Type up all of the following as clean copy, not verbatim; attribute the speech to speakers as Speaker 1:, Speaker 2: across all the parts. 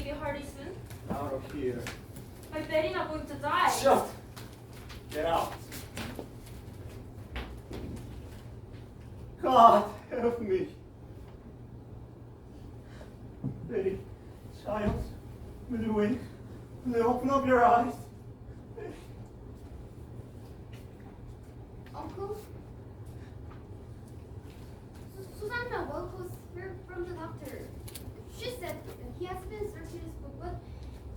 Speaker 1: get hardy soon?
Speaker 2: Out of here.
Speaker 1: I bet you're not going to die.
Speaker 2: Just get out. God, help me. Betty, child, will you wake? Will you open up your eyes?
Speaker 3: Uncle? Susanna was here from the doctor. She said he has been searching his book, but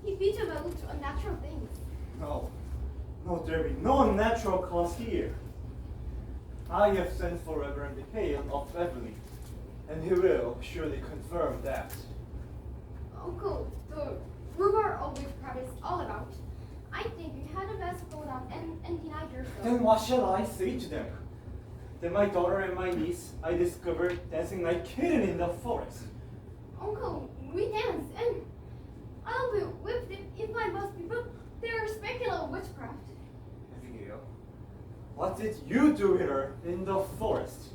Speaker 3: he beat him to unnatural things.
Speaker 2: No, there be no unnatural cause here. I have sent for Reverend Hale of Beverly, and he will surely confirm that.
Speaker 3: Uncle, the rumor of witchcraft is all about. I think you had the best go down and deny yourself.
Speaker 2: Then what shall I say to them? That my daughter and my niece I discovered dancing like kitten in the forest.
Speaker 3: Uncle, we dance, and I'll be whipped if I must be, but they're speculative witchcraft.
Speaker 2: Abigail, what did you do with her in the forest?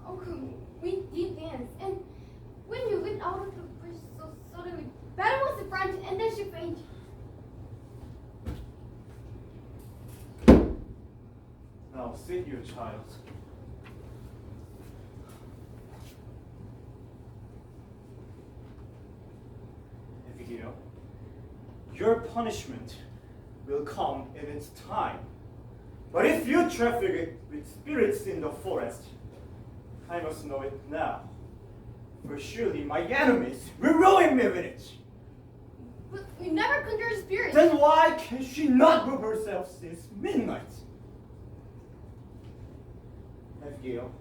Speaker 3: Uncle, we did dance, and when you went out of the bridge so suddenly, Betty was the front, and then she fainted.
Speaker 2: Now sit, you child. Abigail, your punishment will come in its time. But if you traffic with spirits in the forest, I must know it now. For surely my enemies will ruin me with it.
Speaker 3: But we never conjured spirits.
Speaker 2: Then why can she not move herself since midnight? Abigail,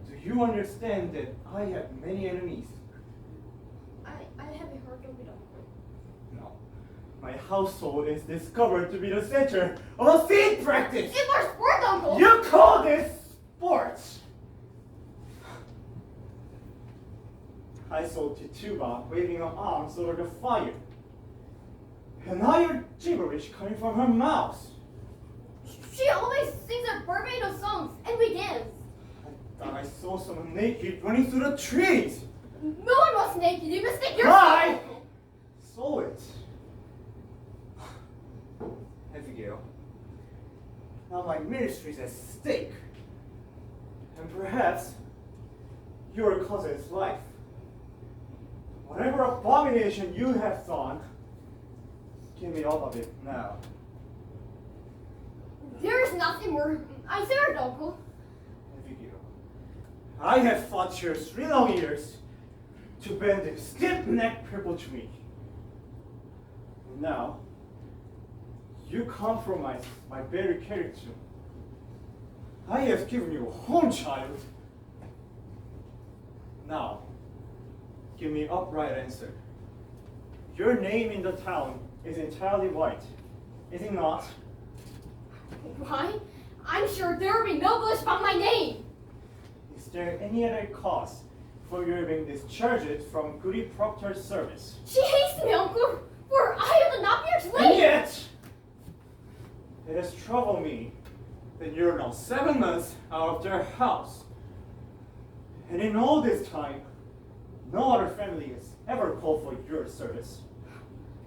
Speaker 2: do you understand that I have many enemies?
Speaker 3: I haven't heard of it, Uncle.
Speaker 2: No. My household is discovered to be the center of a seed practice.
Speaker 3: It's our sport, Uncle!
Speaker 2: You call this sport? I saw Tituba waving her arms over the fire. And I heard gibberish coming from her mouth.
Speaker 3: She always sings her Barbados songs, and we dance.
Speaker 2: I thought I saw someone naked running through the trees.
Speaker 3: No one was naked. You mistake yourself.
Speaker 2: I saw it. Abigail, now my ministry is at stake. And perhaps your cousin's life. Whatever abomination you have done, give me all of it now.
Speaker 3: There is nothing more. I swear, Uncle.
Speaker 2: Abigail, I have fought you 3 long years to bend this stiff-necked people to me. And now, you compromise my very character. I have given you a home, child. Now, give me upright answer. Your name in the town is entirely white, is it not?
Speaker 3: Why? I'm sure there will be no bush about my name.
Speaker 2: Is there any other cause for your being discharged from Goody Proctor's service?
Speaker 3: She hates me, Uncle, for I have not be her
Speaker 2: And
Speaker 3: slave.
Speaker 2: yet, it has troubled me that you're now 7 months out of their house. And in all this time, no other family has ever called for your service.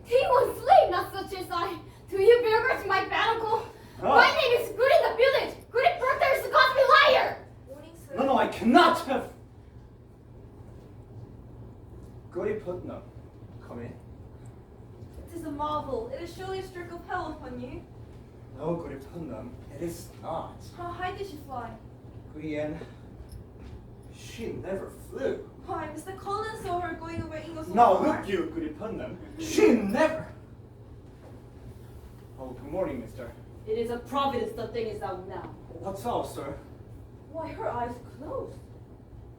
Speaker 3: He was slave, not such as I. Do you bear to my bad, Uncle?
Speaker 2: Oh.
Speaker 3: My name is Good in the village. Goody Proctor is the cosmic liar.
Speaker 1: Morning, sir.
Speaker 2: No, I cannot have. Goody Putnam, come in.
Speaker 1: It is a marvel. It is surely a stroke of hell upon you.
Speaker 2: No, Goody Putnam, it is not.
Speaker 1: How high did she fly?
Speaker 2: Goody Ann, she never flew.
Speaker 1: Why, Mr. Collins saw her going over Ingersoll
Speaker 2: Now
Speaker 1: Park.
Speaker 2: look you, Goody Putnam, she never. Oh, good morning, mister.
Speaker 4: It is a providence the thing is out now.
Speaker 2: What's up, sir?
Speaker 4: Why, her eyes closed.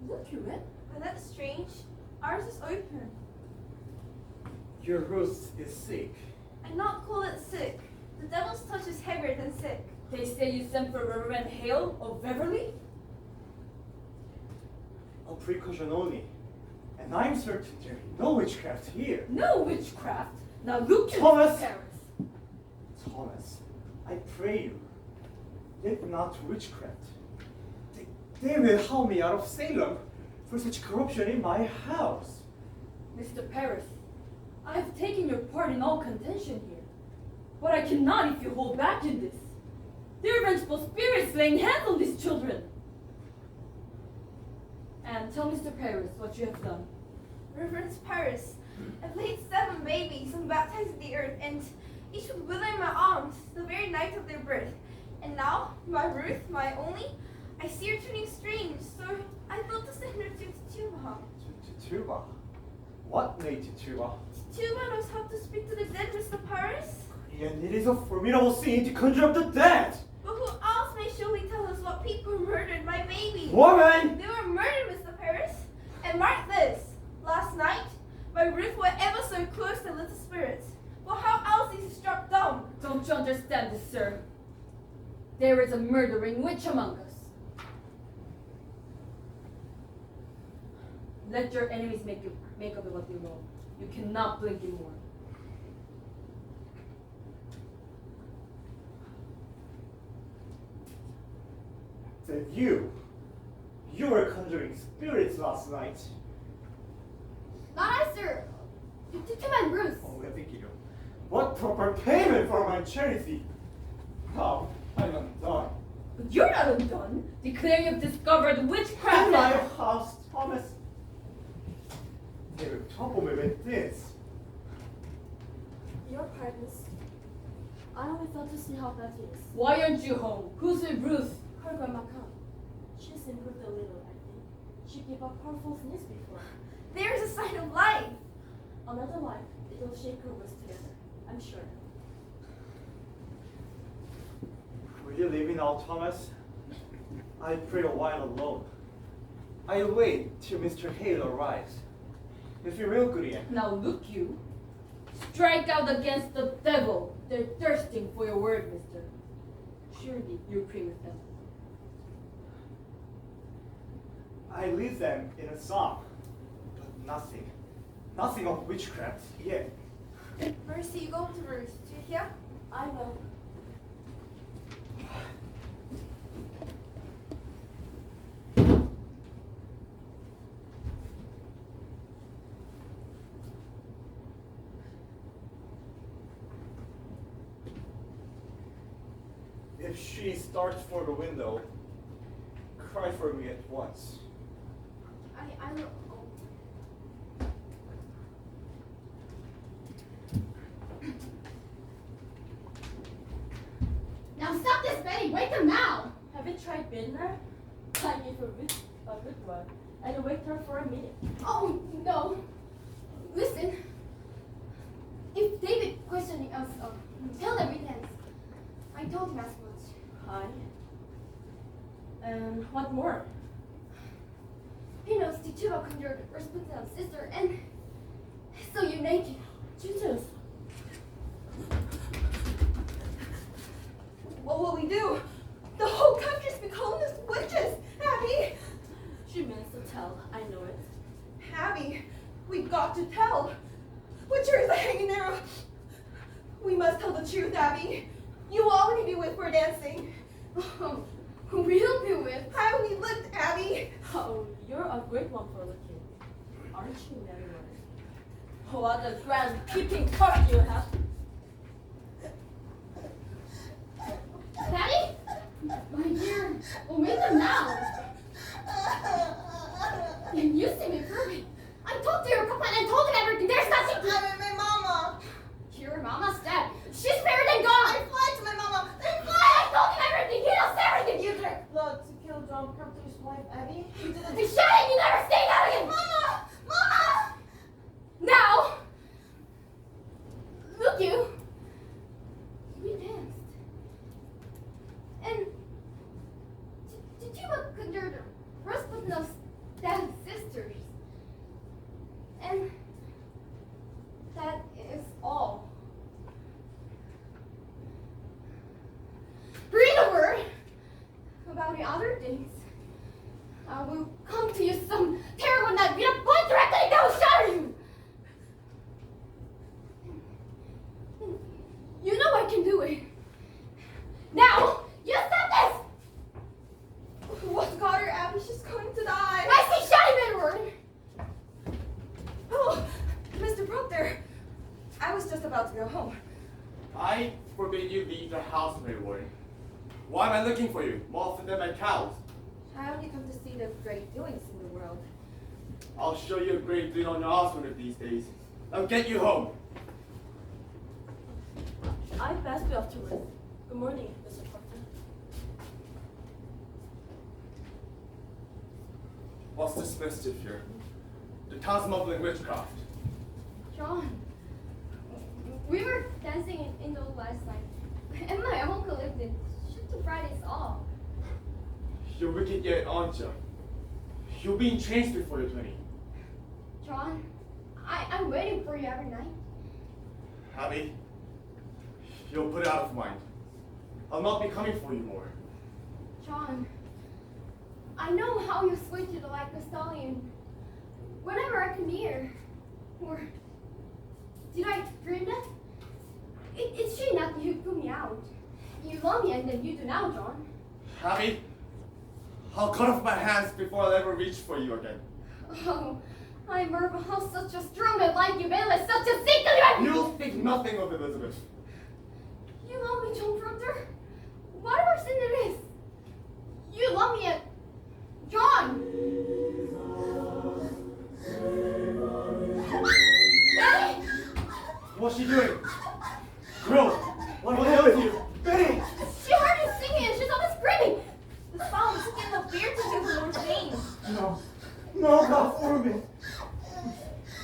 Speaker 4: Look, you read.
Speaker 1: Why, that's strange. Ours is open.
Speaker 2: Your Ruth is sick.
Speaker 1: And not call it sick. The devil's touch is heavier than sick.
Speaker 4: They say you sent for Reverend Hale of Beverly?
Speaker 2: A precaution only. And I'm certain there is no witchcraft here.
Speaker 4: No witchcraft. Now look, you
Speaker 2: Thomas!
Speaker 4: parents.
Speaker 2: Thomas, I pray you, let not witchcraft. They will haul me out of Salem for such corruption in my house.
Speaker 4: Mr. Paris, I have taken your part in all contention here, but I cannot if you hold back in this. There are vengeful spirits laying hands on these children. And tell Mr. Paris what you have done.
Speaker 1: Reverend Paris, I've laid 7 babies and baptized the earth, and each was within my arms the very night of their birth. And now, my Ruth, my only, I see her turning strange, so I thought to send her to Tituba.
Speaker 2: Tituba? What made Tituba?
Speaker 1: Tituba knows how to speak to the dead, Mr. Paris.
Speaker 2: And it is a formidable scene to conjure up the dead!
Speaker 1: But who else may surely tell us what people murdered my babies?
Speaker 2: Woman!
Speaker 1: They were murdered, Mr. Paris. And mark this, last night, my Ruth were ever so close to little spirits. Well, how else is he struck dumb?
Speaker 4: Don't you understand this, sir? There is a murdering witch among us. Let your enemies make of it what they will. You cannot blink anymore.
Speaker 2: Then you were conjuring spirits last night.
Speaker 3: Not I, sir. Tituba and Bruce.
Speaker 2: What proper payment for my charity? Now I'm undone.
Speaker 4: But you're not undone. Declare you've discovered witchcraft.
Speaker 2: In my house, Thomas. They will topple me with this.
Speaker 5: Your pardons. I only thought to see how that is.
Speaker 4: Why aren't you home? Who's with Ruth?
Speaker 5: Her grandma come. She's improved a little, I think. She gave up her false news before.
Speaker 1: There is a sign of life.
Speaker 5: Another life, it will shake her wits together, I'm sure.
Speaker 2: Will you leave me now, Thomas? I pray a while alone. I'll wait till Mr. Hale arrives. If you're real good again.
Speaker 4: Now look you. Strike out against the devil. They're thirsting for your word, mister. Surely you agree with them.
Speaker 2: I leave them in a song, but nothing of witchcraft yet.
Speaker 1: Mercy, you go to Ruth. Do you hear?
Speaker 5: I will.
Speaker 2: If she starts for the window, cry for me at once.
Speaker 3: I will. Oh. Now stop this, Betty. Wake them now.
Speaker 5: Have you tried beating her? I gave her a good one, and you waked her for a minute.
Speaker 3: Oh, no. Listen. If David questioning us, tell everything. I told him as much.
Speaker 5: Hi. And what more?
Speaker 3: He knows Tituba conjured Rasputin's sister, and so you're naked.
Speaker 5: Jesus.
Speaker 1: What will we do? The whole country's been calling us witches. Abby!
Speaker 5: She means to tell, I know it.
Speaker 1: Abby, we've got to tell. Witcher is a hanging there. We must tell the truth, Abby. You will only be with for dancing.
Speaker 3: Oh, we'll be with.
Speaker 1: How we lived, Abby.
Speaker 5: Oh, you're a great one for looking. Aren't you, Mary? What a grand peeping heart you have.
Speaker 3: Patty? My dear, we'll make them now. And you see me perfect. I talked to your papa and I told him everything. There's nothing to...
Speaker 1: I'm my mama.
Speaker 3: Your mama's dead. She's buried and gone.
Speaker 1: I fly to my mama. I fly.
Speaker 3: I told him everything. He knows everything, you jerk.
Speaker 1: Look, to kill John Carpenter's wife, Abby. You didn't.
Speaker 3: Hey, shut it. You never say that again.
Speaker 1: Mama! Mama!
Speaker 3: Now, look you. We danced. And did you conjure Rasputin's dead sisters? And that is all. Breathe a word about the other things. I will come to you some terrible night with a point directly that will shatter you. You know I can do it. Now, you stop this!
Speaker 1: What's got her, Abby? She's going to die.
Speaker 3: I say shut him, Edward!
Speaker 1: Oh,
Speaker 6: Why am I looking for you? More often than my cows.
Speaker 5: I only come to see the great doings in the world.
Speaker 6: I'll show you a great deal on your house one of these days. I'll get you home.
Speaker 5: I best be off to rest. Good morning, Mr. Proctor.
Speaker 6: What's this mischief here? The town's mumbling witchcraft.
Speaker 3: John, we were dancing in the last night, and my uncle lived in. She took Fridays off.
Speaker 6: You're wicked yet, aren't you? You'll be in chains before you're 20.
Speaker 3: John, I'm waiting for you every night.
Speaker 6: Abby, you'll put it out of mind. I'll not be coming for you more.
Speaker 3: John, I know how you switch to the like a stallion. Whenever I come near, or did I dream that? It's she not you put me out. You love me and then you do now, John.
Speaker 6: Abby, I'll cut off my hands before I'll ever reach for you again.
Speaker 3: Oh, I marvel how such a strong and like you man like such a sickly.
Speaker 6: You'll speak nothing of Elizabeth.
Speaker 3: You love me, John Proctor. Whatever sin it is, you love me, John. Daddy!
Speaker 2: What's she doing? Girl, what the hell is you? Betty!
Speaker 3: She heard me singing and she's always screaming.
Speaker 1: The song is in the beer to do the Lord's name.
Speaker 2: No, God forbid.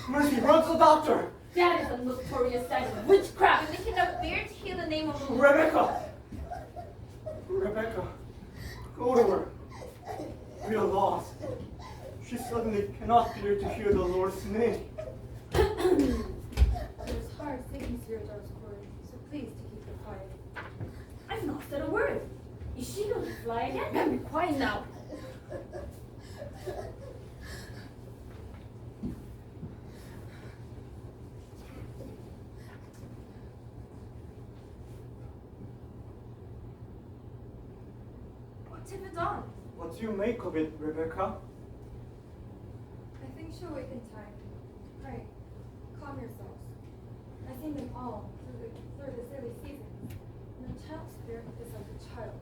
Speaker 2: Mercy, run to the doctor.
Speaker 4: That is a notorious sign of witchcraft.
Speaker 1: And they cannot bear to hear the name of the Lord.
Speaker 2: Rebecca, go to her. We are lost. She suddenly cannot bear to hear the Lord's name.
Speaker 4: There's hard things here, George Corey, so please to keep it quiet. I've not said a word. Is she going to fly again? Better be quiet now.
Speaker 1: What have you done?
Speaker 2: What do you make of it, Rebecca?
Speaker 7: I think she'll wake in time. Pray, calm yourselves. I've seen them all through the silly seasons. And the child spirit is like a child.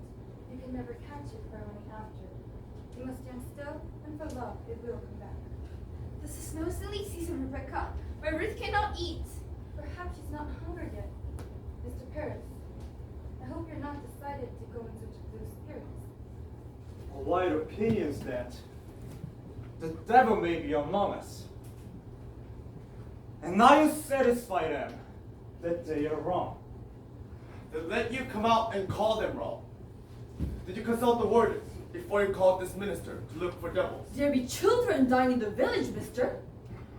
Speaker 7: You can never catch it by running after it. You must stand still, and for love, it will come back.
Speaker 1: This is no silly season, Rebecca. My Ruth cannot eat.
Speaker 7: Perhaps she's not hungry yet. Mr. Paris, I hope you're not decided to go in search of those spirits.
Speaker 2: A wide opinions that the devil may be among us. And now you satisfy them that they are wrong.
Speaker 6: They let you come out and call them wrong. Did you consult the wardens before you called this minister to look for devils?
Speaker 4: There be children dying in the village, mister.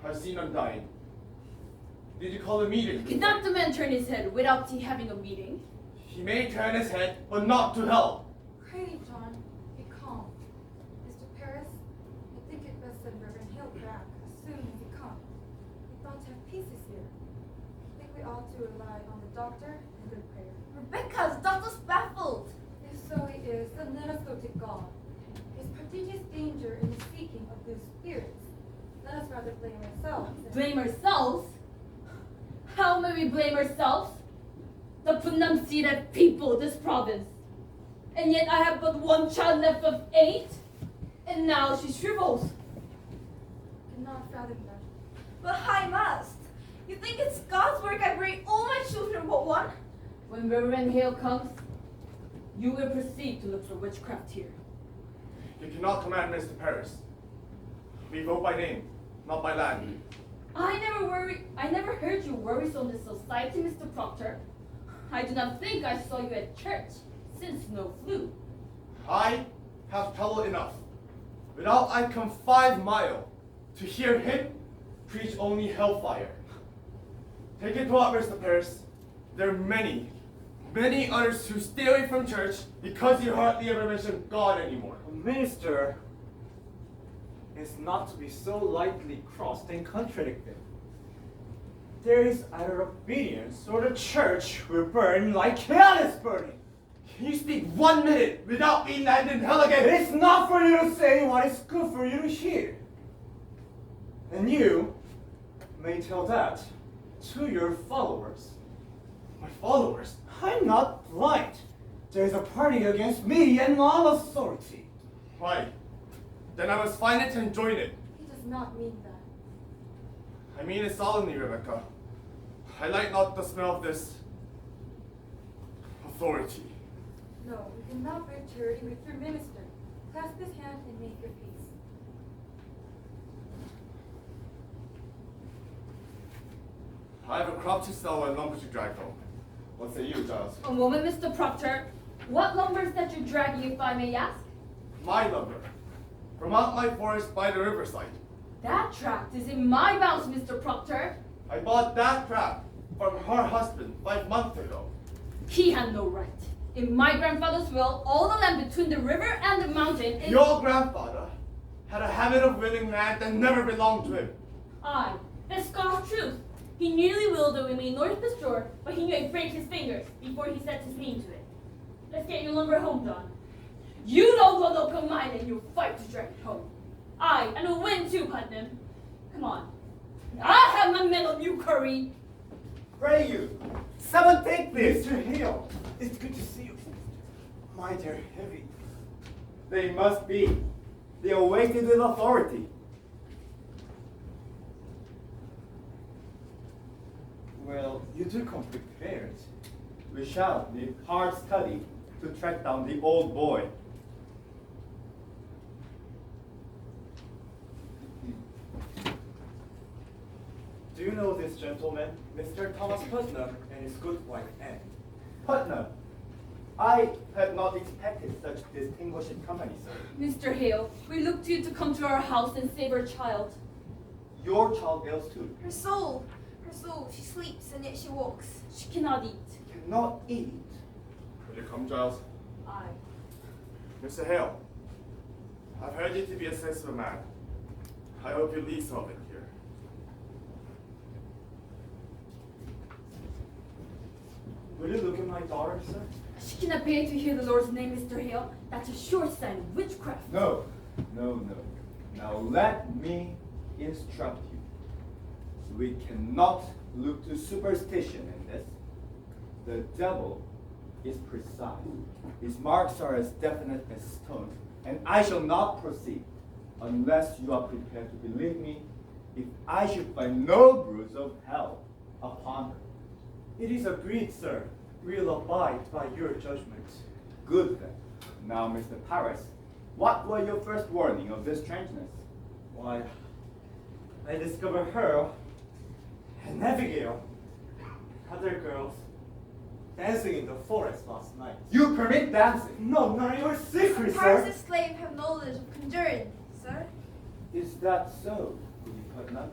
Speaker 6: I've seen them dying. Did you call a meeting?
Speaker 4: Could not the man turn his head without he having a meeting?
Speaker 6: He may turn his head, but not to hell.
Speaker 7: Pray, John, be calm. Mr. Paris, I think it best send Reverend Hill back as soon as he comes. We thought to have pieces here. I think we ought to rely on the doctor and good prayer.
Speaker 1: Rebecca, the doctor's baffled.
Speaker 7: If so it is, then let us go to God. There's prodigious danger in the seeking of those spirits. Let us rather blame ourselves.
Speaker 4: Blame ourselves? How may we blame ourselves? The pronunciated people of this province. And yet I have but one child left of 8, and now she shrivels.
Speaker 7: I cannot fathom that.
Speaker 1: But I must. You think it's God's work I bring all my children but one?
Speaker 4: When Reverend Hale comes, you will proceed to look for witchcraft here.
Speaker 6: You cannot command Mr. Paris. We vote by name, not by land.
Speaker 4: I never heard you worry so in this society, Mr. Proctor. I do not think I saw you at church since snow flew.
Speaker 6: I have trouble enough. Without I come 5 miles to hear him preach only hellfire. Take it to heart, Mr. Paris. There are many others who stay away from church because you hardly ever mention God anymore.
Speaker 2: A minister is not to be so lightly crossed and contradicted. There is either obedience or the church will burn like hell is burning.
Speaker 6: You speak 1 minute without being landed in hell again.
Speaker 2: It's not for you to say what is good for you to hear. And you may tell that to your followers.
Speaker 6: My followers.
Speaker 2: I'm not blind. There's a party against me and all authority.
Speaker 6: Why? Then I must find it and join it.
Speaker 7: He does not mean that.
Speaker 6: I mean it solemnly, Rebecca. I like not the smell of this authority.
Speaker 7: No, you cannot break charity with your minister. Clasp his hand and make your peace.
Speaker 6: I have a crop to sell and lumber to drag home. What say you, Giles?
Speaker 4: A moment, Mr. Proctor. What lumber is that you're dragging, if I may ask?
Speaker 6: My lumber. From out my forest by the riverside.
Speaker 4: That tract is in my bounds, Mr. Proctor.
Speaker 6: I bought that tract from her husband 5 months ago.
Speaker 4: He had no right. In my grandfather's will, all the land between the river and the mountain is...
Speaker 6: Your grandfather had a habit of willing land that never belonged to him.
Speaker 4: Aye, that's God's truth. He nearly willed the women north of the shore, but he knew I'd break his fingers before he set his name to it. Let's get your lumber home done. You don't go local mine and you'll fight to drag it home. Aye, and we'll win too, Putnam. Come on. I have my men on you, Curry.
Speaker 2: Pray you, someone take this. Mr. Hale, it's good to see you. My dear Heavy. They must be. They are weighted with authority. Well, you do come prepared. We shall need hard study to track down the old boy. Do you know this gentleman, Mr. Thomas Putnam, and his good wife Anne? Putnam, I had not expected such distinguished company, sir.
Speaker 4: Mr. Hale, we look to you to come to our house and save our child.
Speaker 2: Your child ails too.
Speaker 1: Her soul, she sleeps and yet she walks.
Speaker 4: She cannot eat.
Speaker 2: Cannot eat.
Speaker 6: Will you come, Giles?
Speaker 4: Aye.
Speaker 6: Mr. Hale, I've heard you to be a sensible man. I hope you leave some of it here.
Speaker 2: Will you look at my daughter, sir?
Speaker 4: She cannot bear to hear the Lord's name, Mr. Hale. That's a sure sign of witchcraft.
Speaker 2: No. Now let me instruct you. We cannot look to superstition in this. The devil is precise. His marks are as definite as stone, and I shall not proceed unless you are prepared to believe me if I should find no bruise of hell upon her. It is agreed, sir. We'll abide by your judgment. Good then. Now, Mr. Paris, what were your first warning of this strangeness? Why, I discovered her and Abigail, other girls, dancing in the forest last night. You permit dancing? No, none of your secrets, sir.
Speaker 1: Paris' slave have knowledge of conjuring, sir.
Speaker 2: Is that so, Lady Putnam?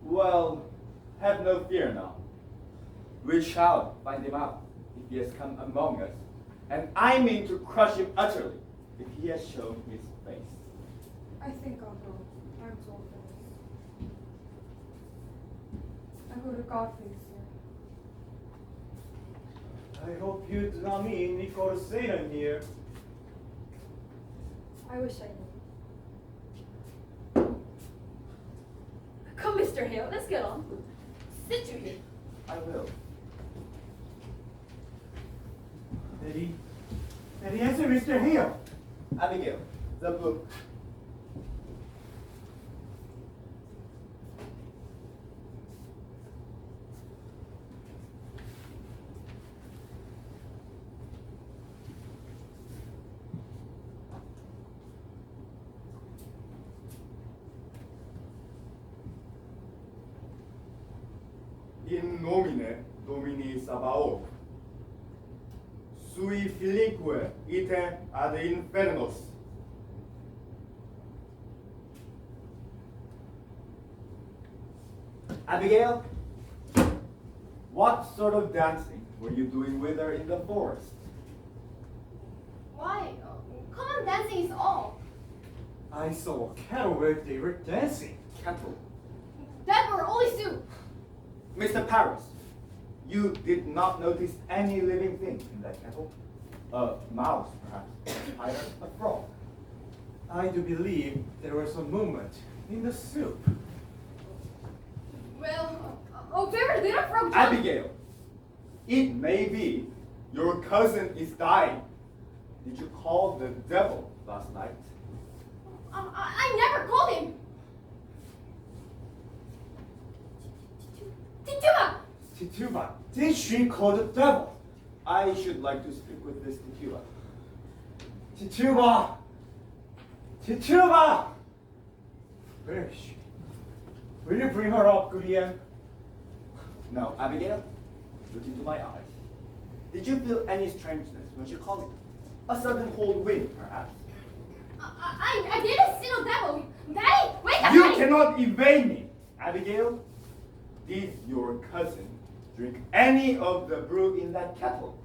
Speaker 2: Well, have no fear now. We shall find him out if he has come among us, and I mean to crush him utterly if he has shown his face.
Speaker 7: I think I'll go. I'm told this. I go to Godfrey's, sir.
Speaker 2: I hope you do not mean Nico Satan here.
Speaker 7: I wish I knew.
Speaker 4: Come, Mr. Hale, let's get on. Sit you here.
Speaker 2: I will. Eddie, answer Mr. Hale. Abigail, the book.
Speaker 6: In nomine Domini Sabaoth, sui filique ite ad infernos.
Speaker 2: Abigail, what sort of dancing were you doing with her in the forest?
Speaker 3: Why? Common dancing is all.
Speaker 2: I saw a cattle where they were dancing. Cattle?
Speaker 3: That were only soup.
Speaker 2: Mr. Paris, you did not notice any living thing in that kettle? A mouse, perhaps, a spider, a frog. I do believe there was some movement in the soup.
Speaker 3: Well, Oh, favorite little frog.
Speaker 6: Abigail, it may be your cousin is dying. Did you call the devil last night?
Speaker 3: I never called him. Tituba!
Speaker 2: Tituba, did she call the devil? I should like to speak with this Tituba. Tituba! Tituba! Where is she? Will you bring her up, Goodien?
Speaker 6: No, Abigail, look into my eyes. Did you feel any strangeness when she called you? A sudden cold wind, perhaps?
Speaker 3: I didn't see no devil. Daddy, wake up!
Speaker 6: You
Speaker 3: Daddy.
Speaker 6: cannot evade me. Abigail, did your cousin drink any of the brew in that kettle?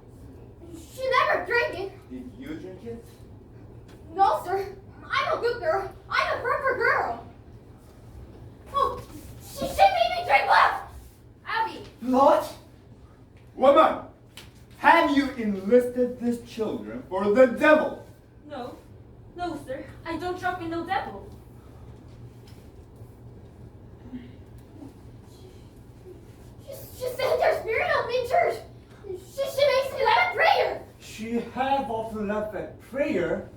Speaker 3: She never drank it.
Speaker 6: Did you drink it?
Speaker 3: No, sir. I'm a good girl. I'm a proper girl. Oh, she made me drink blood. Abby.
Speaker 6: Blood? Woman, have you enlisted these children for the devil?
Speaker 5: No. No, sir. I don't drop in no devil.
Speaker 3: She said there's spirit of me in church. She makes me let a prayer.
Speaker 2: She have often left at prayer.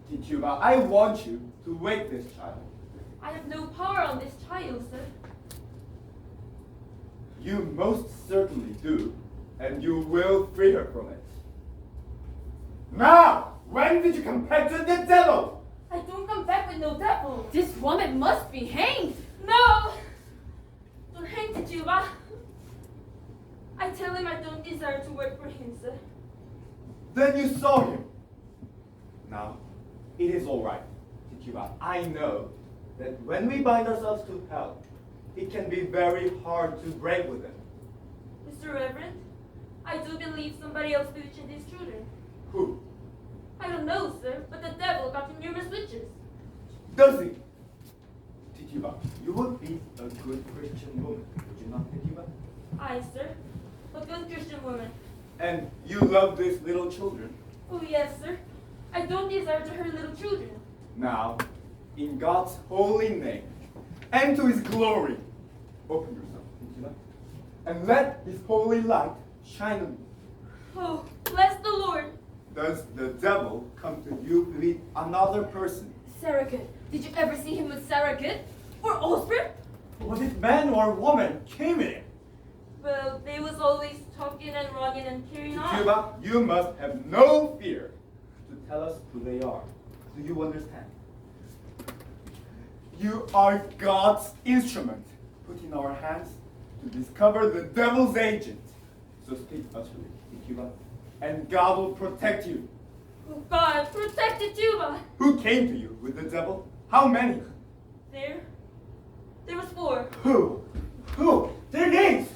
Speaker 6: Tituba, I want you to wake this child.
Speaker 5: I have no power on this child, sir.
Speaker 6: You most certainly do, and you will free her from it. Now, when did you come back to the devil?
Speaker 5: I don't come back with no devil.
Speaker 4: This woman must be hanged.
Speaker 5: No! Don't hang Tituba. I tell him I don't desire to work for him, sir.
Speaker 6: Then you saw him. Now, it is all right, Tituba. I know that when we bind ourselves to hell, it can be very hard to break with it.
Speaker 5: Mr. Reverend, I do believe somebody else bewitching these children.
Speaker 6: Who?
Speaker 5: I don't know, sir, but the devil got him numerous witches.
Speaker 6: Does he? Tituba, you would be a good Christian woman, would you not, Tituba?
Speaker 5: Aye, sir. A good Christian woman.
Speaker 6: And you love these little children.
Speaker 5: Oh, yes, sir. I don't desire to hurt little children.
Speaker 6: Now, in God's holy name, and to his glory, open yourself, Tituba, and let his holy light shine on you.
Speaker 5: Oh, bless the Lord.
Speaker 6: Does the devil come to you with another person?
Speaker 4: Surrogate. Did you ever see him with surrogate? Or Osprey?
Speaker 2: Was it man or woman came in?
Speaker 5: Well, they was always talking and running and carrying on.
Speaker 6: Tituba, you must have no fear to tell us who they are. Do you understand? You are God's instrument put in our hands to discover the devil's agent. So speak utterly, Tituba, and God will protect you.
Speaker 5: Oh, God, protect Tituba.
Speaker 6: Who came to you with the devil? How many?
Speaker 5: There was 4.
Speaker 2: Who? Who? Their names!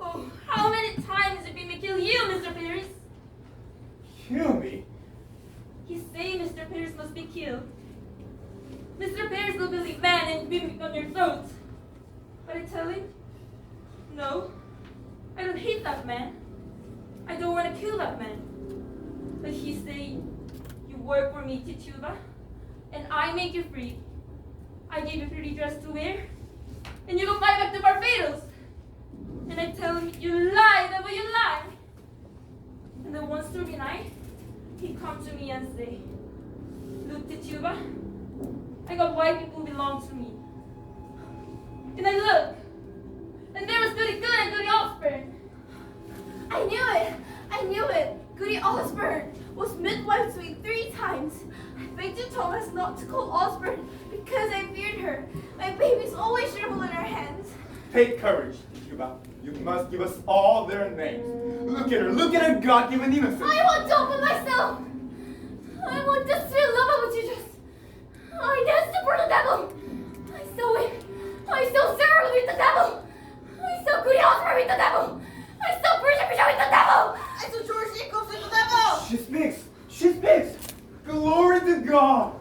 Speaker 5: Oh, how many times did we kill you, Mr. Pierce?
Speaker 2: Kill me?
Speaker 5: He say Mr. Pierce must be killed. Mr. Pierce will believe man and beam on your throat. But I tell him, no, I don't hate that man. I don't want to kill that man. But he say, you work for me, Tituba, and I make you free. I gave you pretty dress to wear, and you go fly back to Barbados. And I tell him, you lie, devil, you lie. And then one stormy night, he come to me and say, look, Tituba, I got white people who belong to me. And I look, and there was Goody Good and Goody Osborne.
Speaker 1: I knew it. Goody Osborne was midwife to me 3 times. I begged you, Thomas, not to call Osborne because I feared her. My babies always tremble in her hands.
Speaker 6: Take courage, Tituba. You must give us all their names. Look at her God-given innocence.
Speaker 3: I want to open myself. I want the sweet love of Jesus. I danced for the devil. I saw it. I saw Sarah with the devil. I saw Goody Osborne with the devil. I saw Bridget with the devil.
Speaker 1: I saw George Jacobs with the devil.
Speaker 2: She speaks! She speaks!
Speaker 6: Glory to God!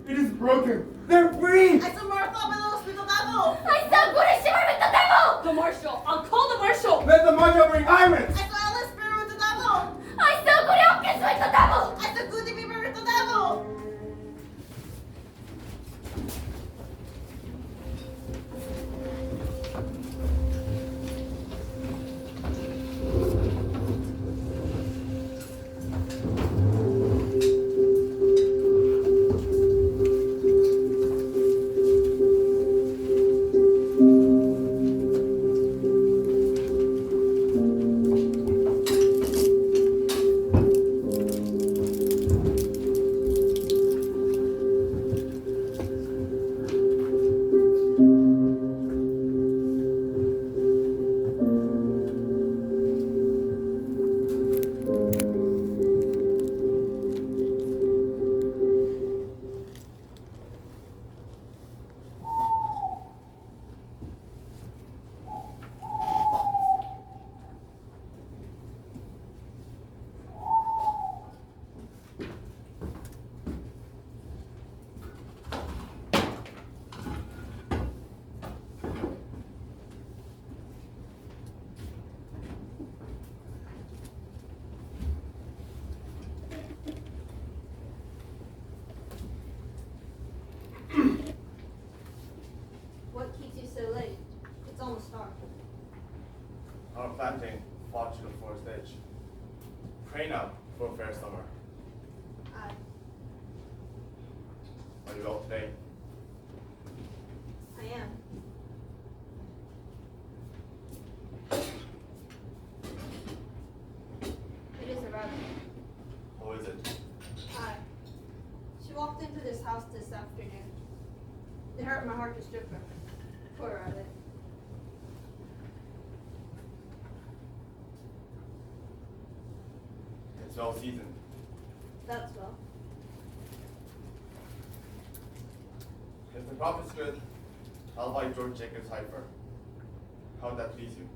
Speaker 6: It is broken. They're free!
Speaker 1: I saw Martha Bellows with the devil.
Speaker 3: I saw Goody Shimmer with the devil.
Speaker 4: The marshal. I'll call the marshal.
Speaker 6: Let the marshal bring irons!
Speaker 1: I saw Alice Spear with the devil.
Speaker 3: I saw Goody Hopkins with the devil.
Speaker 1: I saw Goody Beaver with the devil.
Speaker 6: a fair summer.
Speaker 1: Aye.
Speaker 6: Are you out today?
Speaker 1: I am. It is a rabbit.
Speaker 6: How is it?
Speaker 1: Aye. She walked into this house this afternoon. It hurt my heart to strip her. Poor rabbit.
Speaker 6: It's well seasoned.
Speaker 1: That's well.
Speaker 6: If the crop is good, I'll buy George Jacobs Heifer. How'd that please you?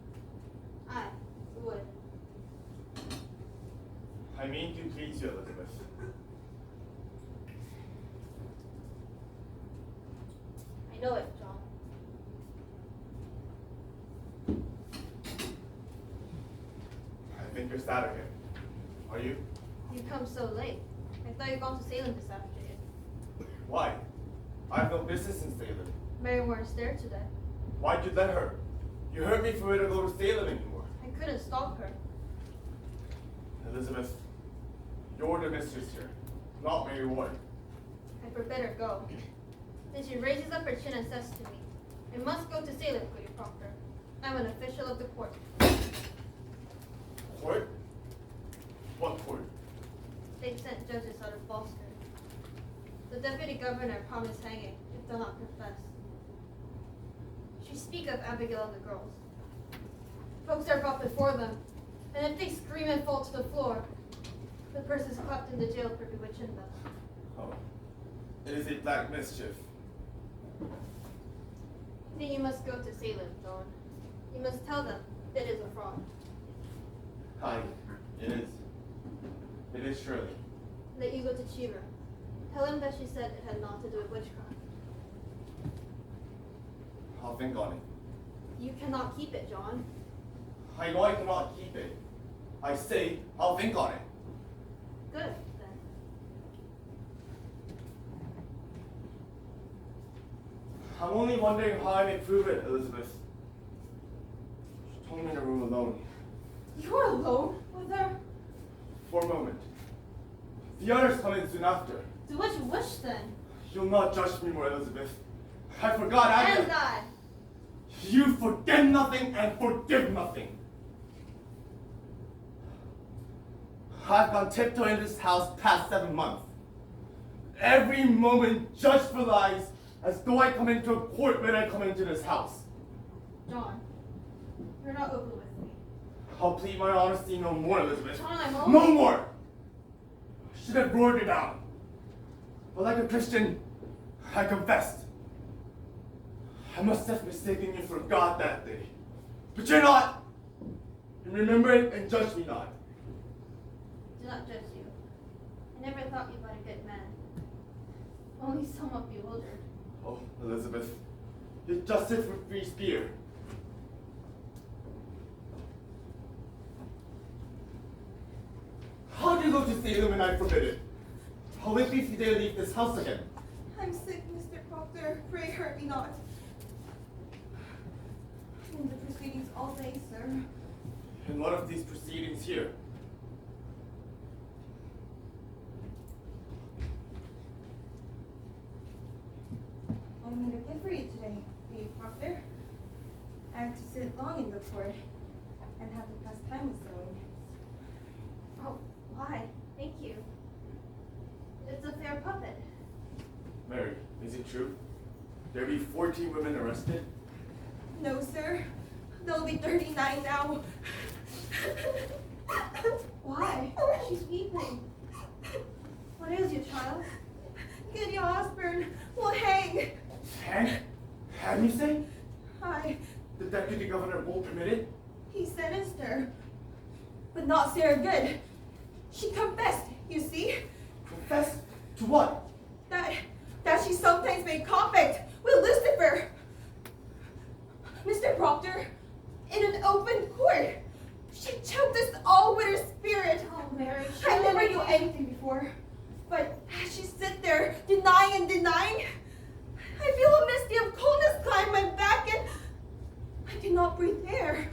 Speaker 1: Aye, it would.
Speaker 6: I mean to please you, Elizabeth.
Speaker 1: I know it, John.
Speaker 6: I think you're sad again. Are you?
Speaker 1: You come so late. I thought you'd gone to Salem this afternoon.
Speaker 6: Why? I have no business in Salem.
Speaker 1: Mary weren't there today.
Speaker 6: Why'd you let her? You hurt me for her to go to Salem anymore.
Speaker 1: I couldn't stop her.
Speaker 6: Elizabeth, you're the mistress here, not Mary Ward.
Speaker 1: I forbid her go. Then she raises up her chin and says to me, I must go to Salem, Goody Proctor. I'm an official of the court.
Speaker 6: Court? What court?
Speaker 1: They sent judges out of Boston. The deputy governor promised hanging if they'll not confess. She speak of Abigail and the girls. Folks are brought before them, and if they scream and fall to the floor, the person's clapped in the jail for bewitching them.
Speaker 6: Oh, it is a black mischief.
Speaker 1: Then you must go to Salem, John. You must tell them it is a fraud.
Speaker 6: Aye, it is. It is surely.
Speaker 1: That you go to Cheever. Tell him that she said it had naught to do with witchcraft.
Speaker 6: I'll think on it.
Speaker 1: You cannot keep it, John.
Speaker 6: I know I cannot keep it. I say I'll think on it.
Speaker 1: Good, then.
Speaker 6: I'm only wondering how I may prove it, Elizabeth. She told me in a room alone.
Speaker 1: You're alone with her?
Speaker 6: For a moment. The others come in soon after.
Speaker 1: To which wish, then?
Speaker 6: You'll not judge me more, Elizabeth. I forgot
Speaker 1: And I.
Speaker 6: You forget nothing and forgive nothing. I've gone tiptoeing in this house past 7 months. Every moment judged for lies, as though I come into a court when I come into this house.
Speaker 1: John, you're not open with me.
Speaker 6: I'll plead my honesty no more, Elizabeth.
Speaker 1: John, I'm only...
Speaker 6: No more! I should have roared you down. But like a Christian, I confessed. I must have mistaken you for God that day. But you're not! And remember it and judge me not.
Speaker 1: Do not judge you. I never thought you but a good man. Only somewhat bewildered.
Speaker 6: Oh, Elizabeth, you just sit for free spear. How do you go to Salem and I forbid it? How lately did they leave this house again?
Speaker 7: I'm sick, Mr. Proctor. Pray hurt me not. In the proceedings all day, sir.
Speaker 6: And what of these proceedings here?
Speaker 7: Only a gift for you today, Lady Proctor. I have to sit long in the court and have the best time with sewing.
Speaker 1: Oh, why? Thank you. It's a fair puppet.
Speaker 6: Mary, is it true? There be 14 women arrested?
Speaker 7: No, sir. There'll be 39 now.
Speaker 1: Why? She's weeping. What ails you, child?
Speaker 7: Gideon Osborne will hang.
Speaker 6: Hang? Hang, you say?
Speaker 7: The
Speaker 6: deputy governor won't permit it?
Speaker 7: He sentenced her. But not Sarah Good. She confessed, you see?
Speaker 6: Confess to what?
Speaker 7: That she sometimes made contact with Lucifer. Mr. Proctor, in an open court, she choked us all with her spirit.
Speaker 1: Oh, Mary,
Speaker 7: I never knew anything before. But as she sit there, denying and denying, I feel a misty of coldness climb my back and I cannot breathe air.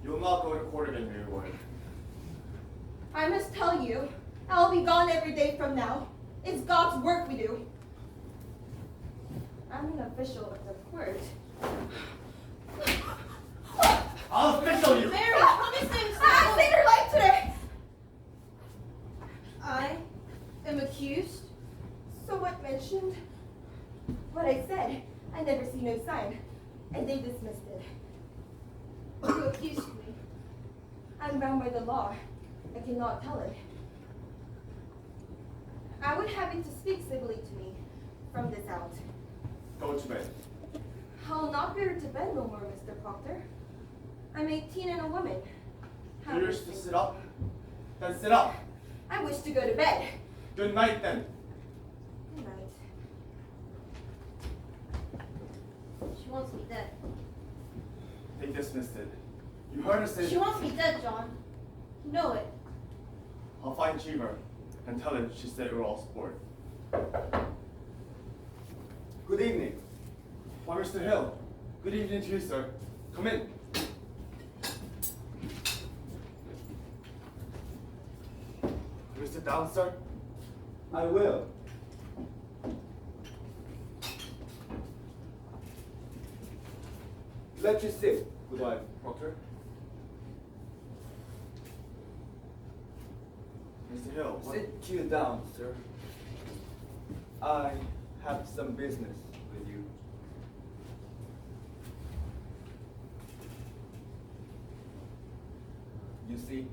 Speaker 6: You'll not go to court again, Mary Warren.
Speaker 4: I must tell you, I'll be gone every day from now. It's God's work we do. I'm an official of the court.
Speaker 6: I'll official you.
Speaker 4: Mary, promise him
Speaker 1: I saved her life today.
Speaker 4: I am accused. So what mentioned? What I said. I never see no sign. And they dismissed it. You accused me. I'm bound by the law. I cannot tell it. I would have you to speak civilly to me from this out.
Speaker 6: Go to bed.
Speaker 4: I'll not bear to bed no more, Mr. Proctor. I'm 18 and a woman.
Speaker 6: Do you wish to sit up? Then sit up.
Speaker 4: I wish to go to bed.
Speaker 6: Good night then.
Speaker 4: Good night.
Speaker 5: She wants me dead.
Speaker 6: They dismissed it. You heard her say.
Speaker 5: She wants me dead, John. You know it.
Speaker 6: I'll find Cheever and tell him she said we were all sport. Good evening. Why, Mr. Hill. Good evening to you, sir. Come in. Will you sit down, sir?
Speaker 2: I will. Let you sit.
Speaker 6: Goodbye, Proctor. Mr. Hill, what?
Speaker 2: Sit you down, sir. I have some business with you. You see,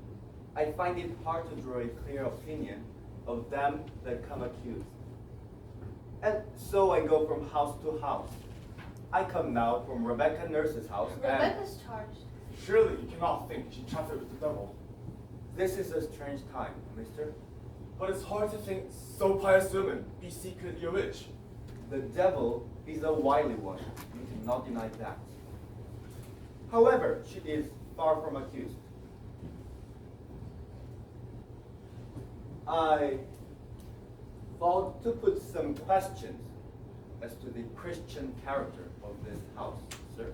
Speaker 2: I find it hard to draw a clear opinion of them that come accused. And so I go from house to house. I come now from Rebecca Nurse's house, and
Speaker 5: Rebecca's charged.
Speaker 6: Surely you cannot think she trafficked with the devil.
Speaker 2: this is a strange time, mister.
Speaker 6: But it's hard to think so pious women be secretly a witch.
Speaker 2: The devil is a wily one. You cannot deny that. However, she is far from accused. I thought to put some questions as to the Christian character of this house, sir.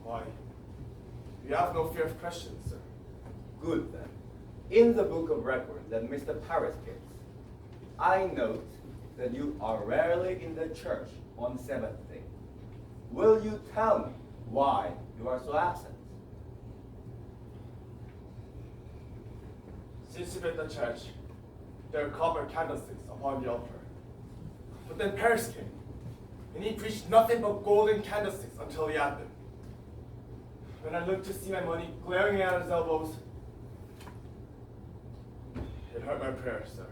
Speaker 6: Why? You have no fear of questions, sir.
Speaker 2: Good then. In the book of record that Mr. Paris gives, I note that you are rarely in the church on Sabbath day. Will you tell me why you are so absent?
Speaker 6: Since you built the church, there are copper candlesticks upon the altar. But then Paris came, and he preached nothing but golden candlesticks until he had them. When I looked to see my money glaring at his elbows, it hurt my prayers, sir.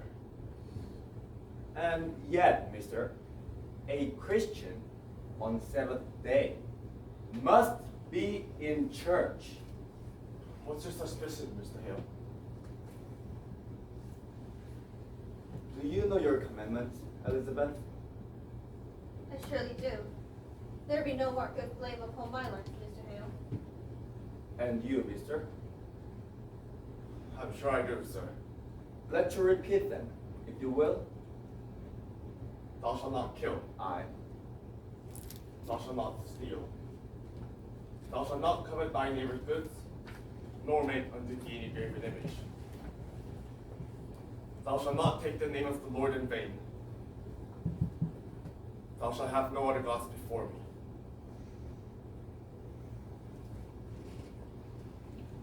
Speaker 2: And yet, mister, a Christian on Sabbath day must be in church.
Speaker 6: What's your suspicion, Mr. Hale?
Speaker 2: Do you know your commandments, Elizabeth?
Speaker 5: I surely do. There be no mark of blame upon my life, Mr. Hale.
Speaker 2: And you, mister?
Speaker 6: I'm sure I do, sir.
Speaker 2: Let you repeat them, if you will.
Speaker 6: Thou shalt not kill.
Speaker 2: I.
Speaker 6: Thou shalt not steal. Thou shalt not covet thy neighbor's goods, nor make unto thee any graven image. Thou shalt not take the name of the Lord in vain. Thou shalt have no other gods before me.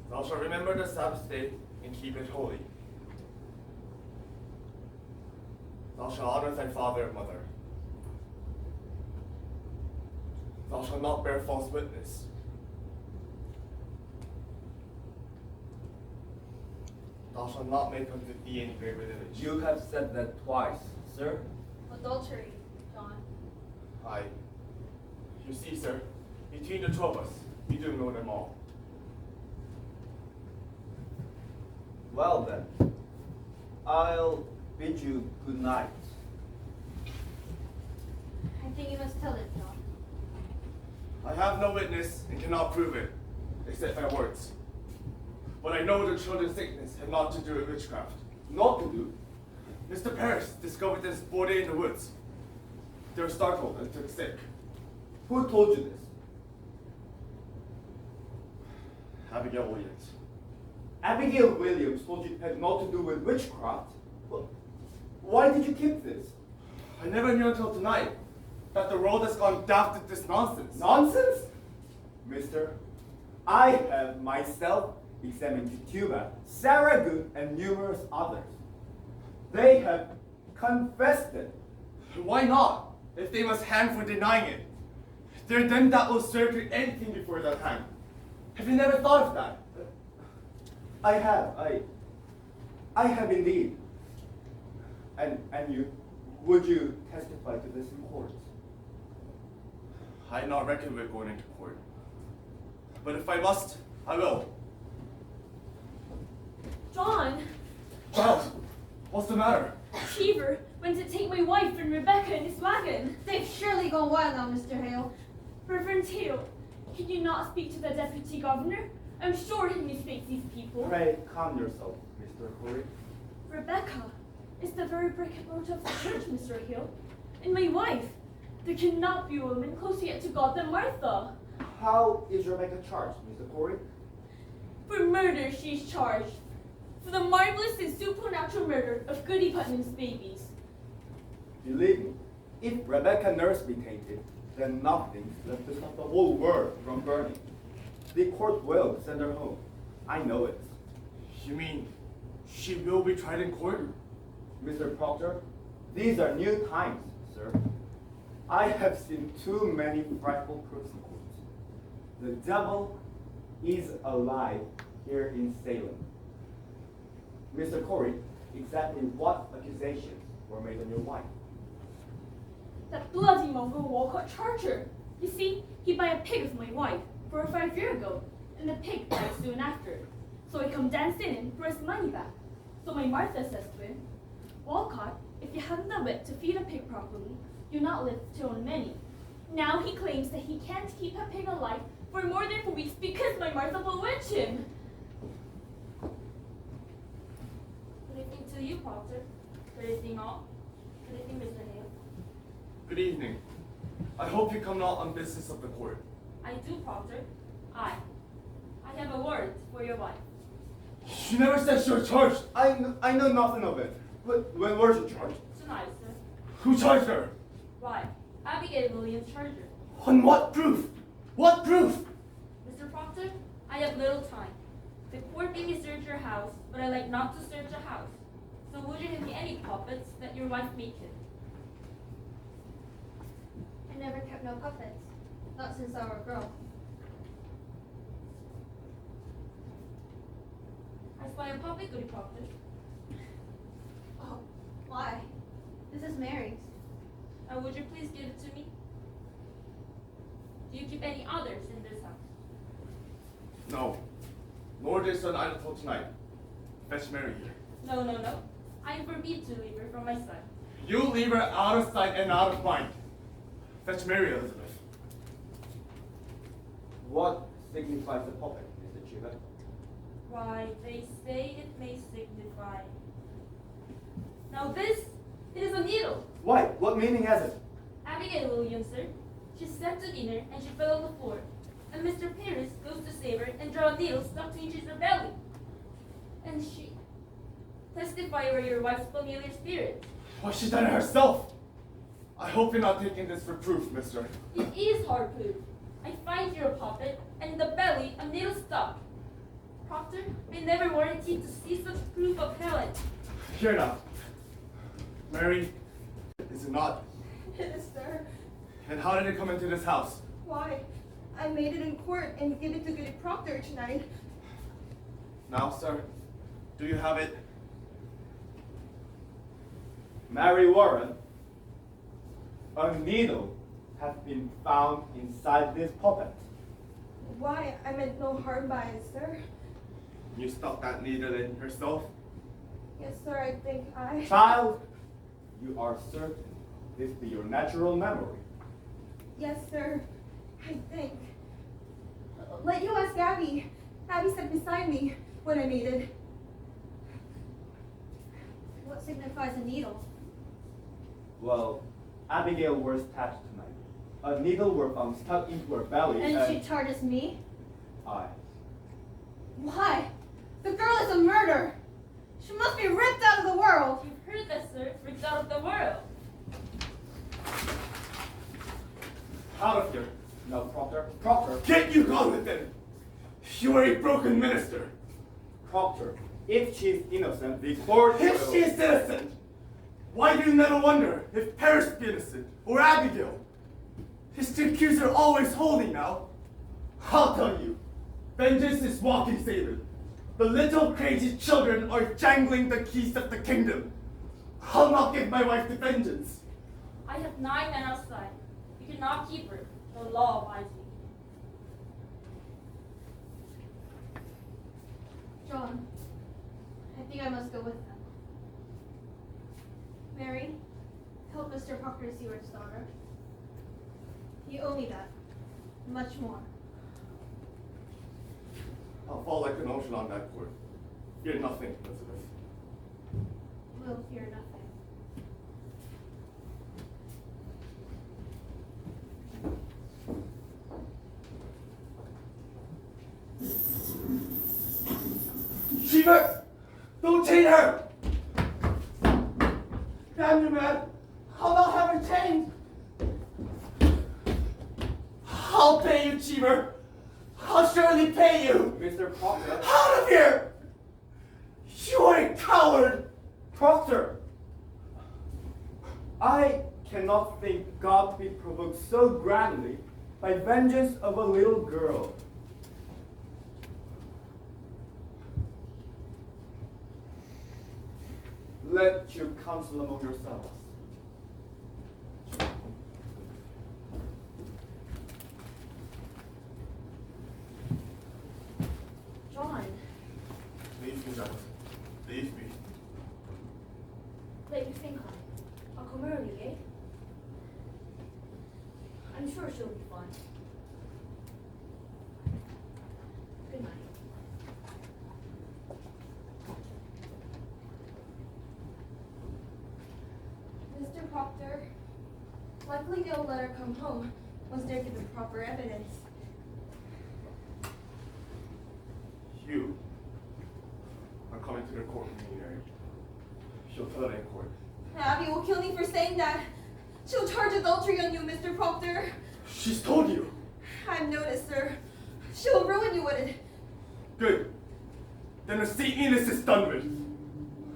Speaker 6: Thou shalt remember the Sabbath day and keep it holy. Thou shalt honor thy father and mother. Thou shalt not bear false witness. Thou shalt not make unto thee any graven image.
Speaker 2: You have said that twice, sir.
Speaker 5: Adultery, John.
Speaker 6: Aye. You see, sir, between the two of us, we do know them all.
Speaker 2: Well then, I'll bid you good night.
Speaker 5: I think you must tell it, John.
Speaker 6: I have no witness and cannot prove it, except by words. But I know the children's sickness had not to do with witchcraft.
Speaker 2: Not to do.
Speaker 6: Mr. Paris discovered this body in the woods. They were startled and took sick.
Speaker 2: Who told you this?
Speaker 6: Abigail Williams. Abigail Williams told you it had naught to do with witchcraft. Well, why did you keep this? I never knew until tonight that the world has gone daft with this nonsense. Nonsense? Mister, I have myself examined Tituba, Sarah Good, and numerous others. They have confessed it. Why not? If they must hang for denying it. They're them that will serve you anything before that hang. Have you never thought of that? I have indeed. And you, would you testify to this in court? I not reckon we're going into court. But if I must, I will.
Speaker 5: John,
Speaker 6: Child, what's the matter?
Speaker 5: Cheever went to take my wife and Rebecca in his wagon.
Speaker 4: They've surely gone wild now, Mr. Hale.
Speaker 5: Reverend Hale, can you not speak to the deputy governor? I'm sure he mistakes these people.
Speaker 6: Pray calm yourself, Mr. Corey.
Speaker 5: Rebecca is the very brick and mortar of the church, Mr. Hill. And my wife. There cannot be a woman closer yet to God than Martha.
Speaker 6: How is Rebecca charged, Mr. Corey?
Speaker 5: For murder she is charged. For the marvelous and supernatural murder of Goody Putnam's babies.
Speaker 6: Believe me, if Rebecca Nurse be tainted, then nothing left to stop the whole world from burning. The court will send her home. I know it. You mean she will be tried in court? Mr. Proctor, these are new times, sir. I have seen too many frightful proofs in court. The devil is alive here in Salem. Mr. Corey, exactly what accusations were made on your wife?
Speaker 5: That bloody mongrel Walcott charged her. You see, he bought a pig of my wife 4 or 5 years ago, and the pig died soon after. So he come dancing in for his money back. So my Martha says to him, Walcott, if you hadn't the wit to feed a pig properly, you not live to own many. Now he claims that he can't keep a pig alive for more than 4 weeks because my Martha bewitched him. Good evening to you, Proctor. Good evening all. Good evening, Mr. Hale.
Speaker 6: Good evening. I hope you come not on business of the court.
Speaker 5: I do, Proctor. I have a word for your wife.
Speaker 6: She never said she was charged. I know nothing of it. But when was she charged?
Speaker 5: Tonight, sir.
Speaker 6: Who charged her?
Speaker 5: Why, Abigail Williams charged her.
Speaker 6: On what proof? What proof?
Speaker 5: Mr. Proctor, I have little time. The court made me search your house, but I like not to search a house. So would you give me any puppets that your wife made him?
Speaker 3: I never kept no puppets. Not since I were a girl.
Speaker 5: I spy a puppet, Goody Proctor.
Speaker 3: Oh, why? This is Mary's.
Speaker 5: Would you please give it to me? Do you keep any others in this house?
Speaker 6: No. Nor did son either till tonight. Fetch Mary here.
Speaker 5: No, no, no. I am forbid to leave her from my sight.
Speaker 6: You leave her out of sight and out of mind. Fetch Mary, Elizabeth. What signifies the puppet, Mr. Cheever?
Speaker 5: Why, they say it may signify. Now this, it is a needle.
Speaker 6: Why? What meaning has it?
Speaker 5: Abigail Williams, sir. She sat to dinner and she fell on the floor. And Mr. Paris goes to save her and draw a needle stuck to each her belly. And she testify over your wife's familiar spirit.
Speaker 6: Why, she done it herself. I hope you're not taking this for proof, mister.
Speaker 5: It is hard proof. I find here a puppet and in the belly a needle stuck. Proctor may never warranty to see such proof of Helen.
Speaker 6: Here now. Mary, is it not?
Speaker 7: It is, sir.
Speaker 6: And how did it come into this house?
Speaker 7: Why? I made it in court and gave it to Goody Proctor tonight.
Speaker 6: Now, sir, do you have it? Mary Warren, a needle has been found inside this puppet.
Speaker 7: Why? I meant no harm by it, sir.
Speaker 6: You stuck that needle in yourself?
Speaker 7: Yes, sir, I think I...
Speaker 6: Child, you are certain this be your natural memory.
Speaker 7: Yes, sir. I think. Let you ask Abby. Abby sat beside me when I made it.
Speaker 3: What signifies a needle?
Speaker 6: Well, Abigail was attached tonight. A needle were found stuck into her belly
Speaker 3: And she charges me?
Speaker 6: I.
Speaker 3: Why?
Speaker 1: The girl is a murderer. She must be ripped out of the world.
Speaker 5: You've heard that, sir. Ripped out of the world.
Speaker 6: Out of here.
Speaker 2: No, Proctor. Proctor.
Speaker 6: Get you gone with them. You are a broken minister.
Speaker 2: Proctor. If she is innocent, the court
Speaker 6: If
Speaker 2: will-
Speaker 6: she is innocent, why do you never wonder if Paris be innocent or Abigail? Is the accuser always holding now? I'll tell you, vengeance is walking Satan. The little crazy children are jangling the keys of the kingdom. I'll not give my wife to vengeance.
Speaker 5: I have 9 men outside. You cannot keep her. The law abides me.
Speaker 1: John, I think I must go with them. Mary, help Mr. Proctor Seward's daughter. You owe me that. Much more.
Speaker 6: I'll fall like an ocean on that cord. Fear nothing, Elizabeth.
Speaker 1: We'll fear nothing.
Speaker 6: Cheever! Don't chain her! Damn you, man! I'll not have her chained! I'll pay you, Cheever! I'll surely pay you!
Speaker 2: Mr. Proctor.
Speaker 6: Out of here! You are a coward!
Speaker 2: Proctor! I cannot think God be provoked so grandly by vengeance of a little girl. Let you counsel among yourselves.
Speaker 5: John,
Speaker 6: Leave me, Jonathan. Leave me.
Speaker 5: let you think on it. I'll come early, eh? I'm sure she'll be fine. Good night.
Speaker 1: Mr. Proctor, luckily they'll let her come home once they're given proper evidence.
Speaker 6: You are coming to the court with me, Mary. She'll tell it in court.
Speaker 1: Abby will kill me for saying that. She'll charge adultery on you, Mr. Proctor.
Speaker 6: She's told you.
Speaker 1: I've noticed, sir. She'll ruin you with it.
Speaker 6: Good. Then the Satanist is done with.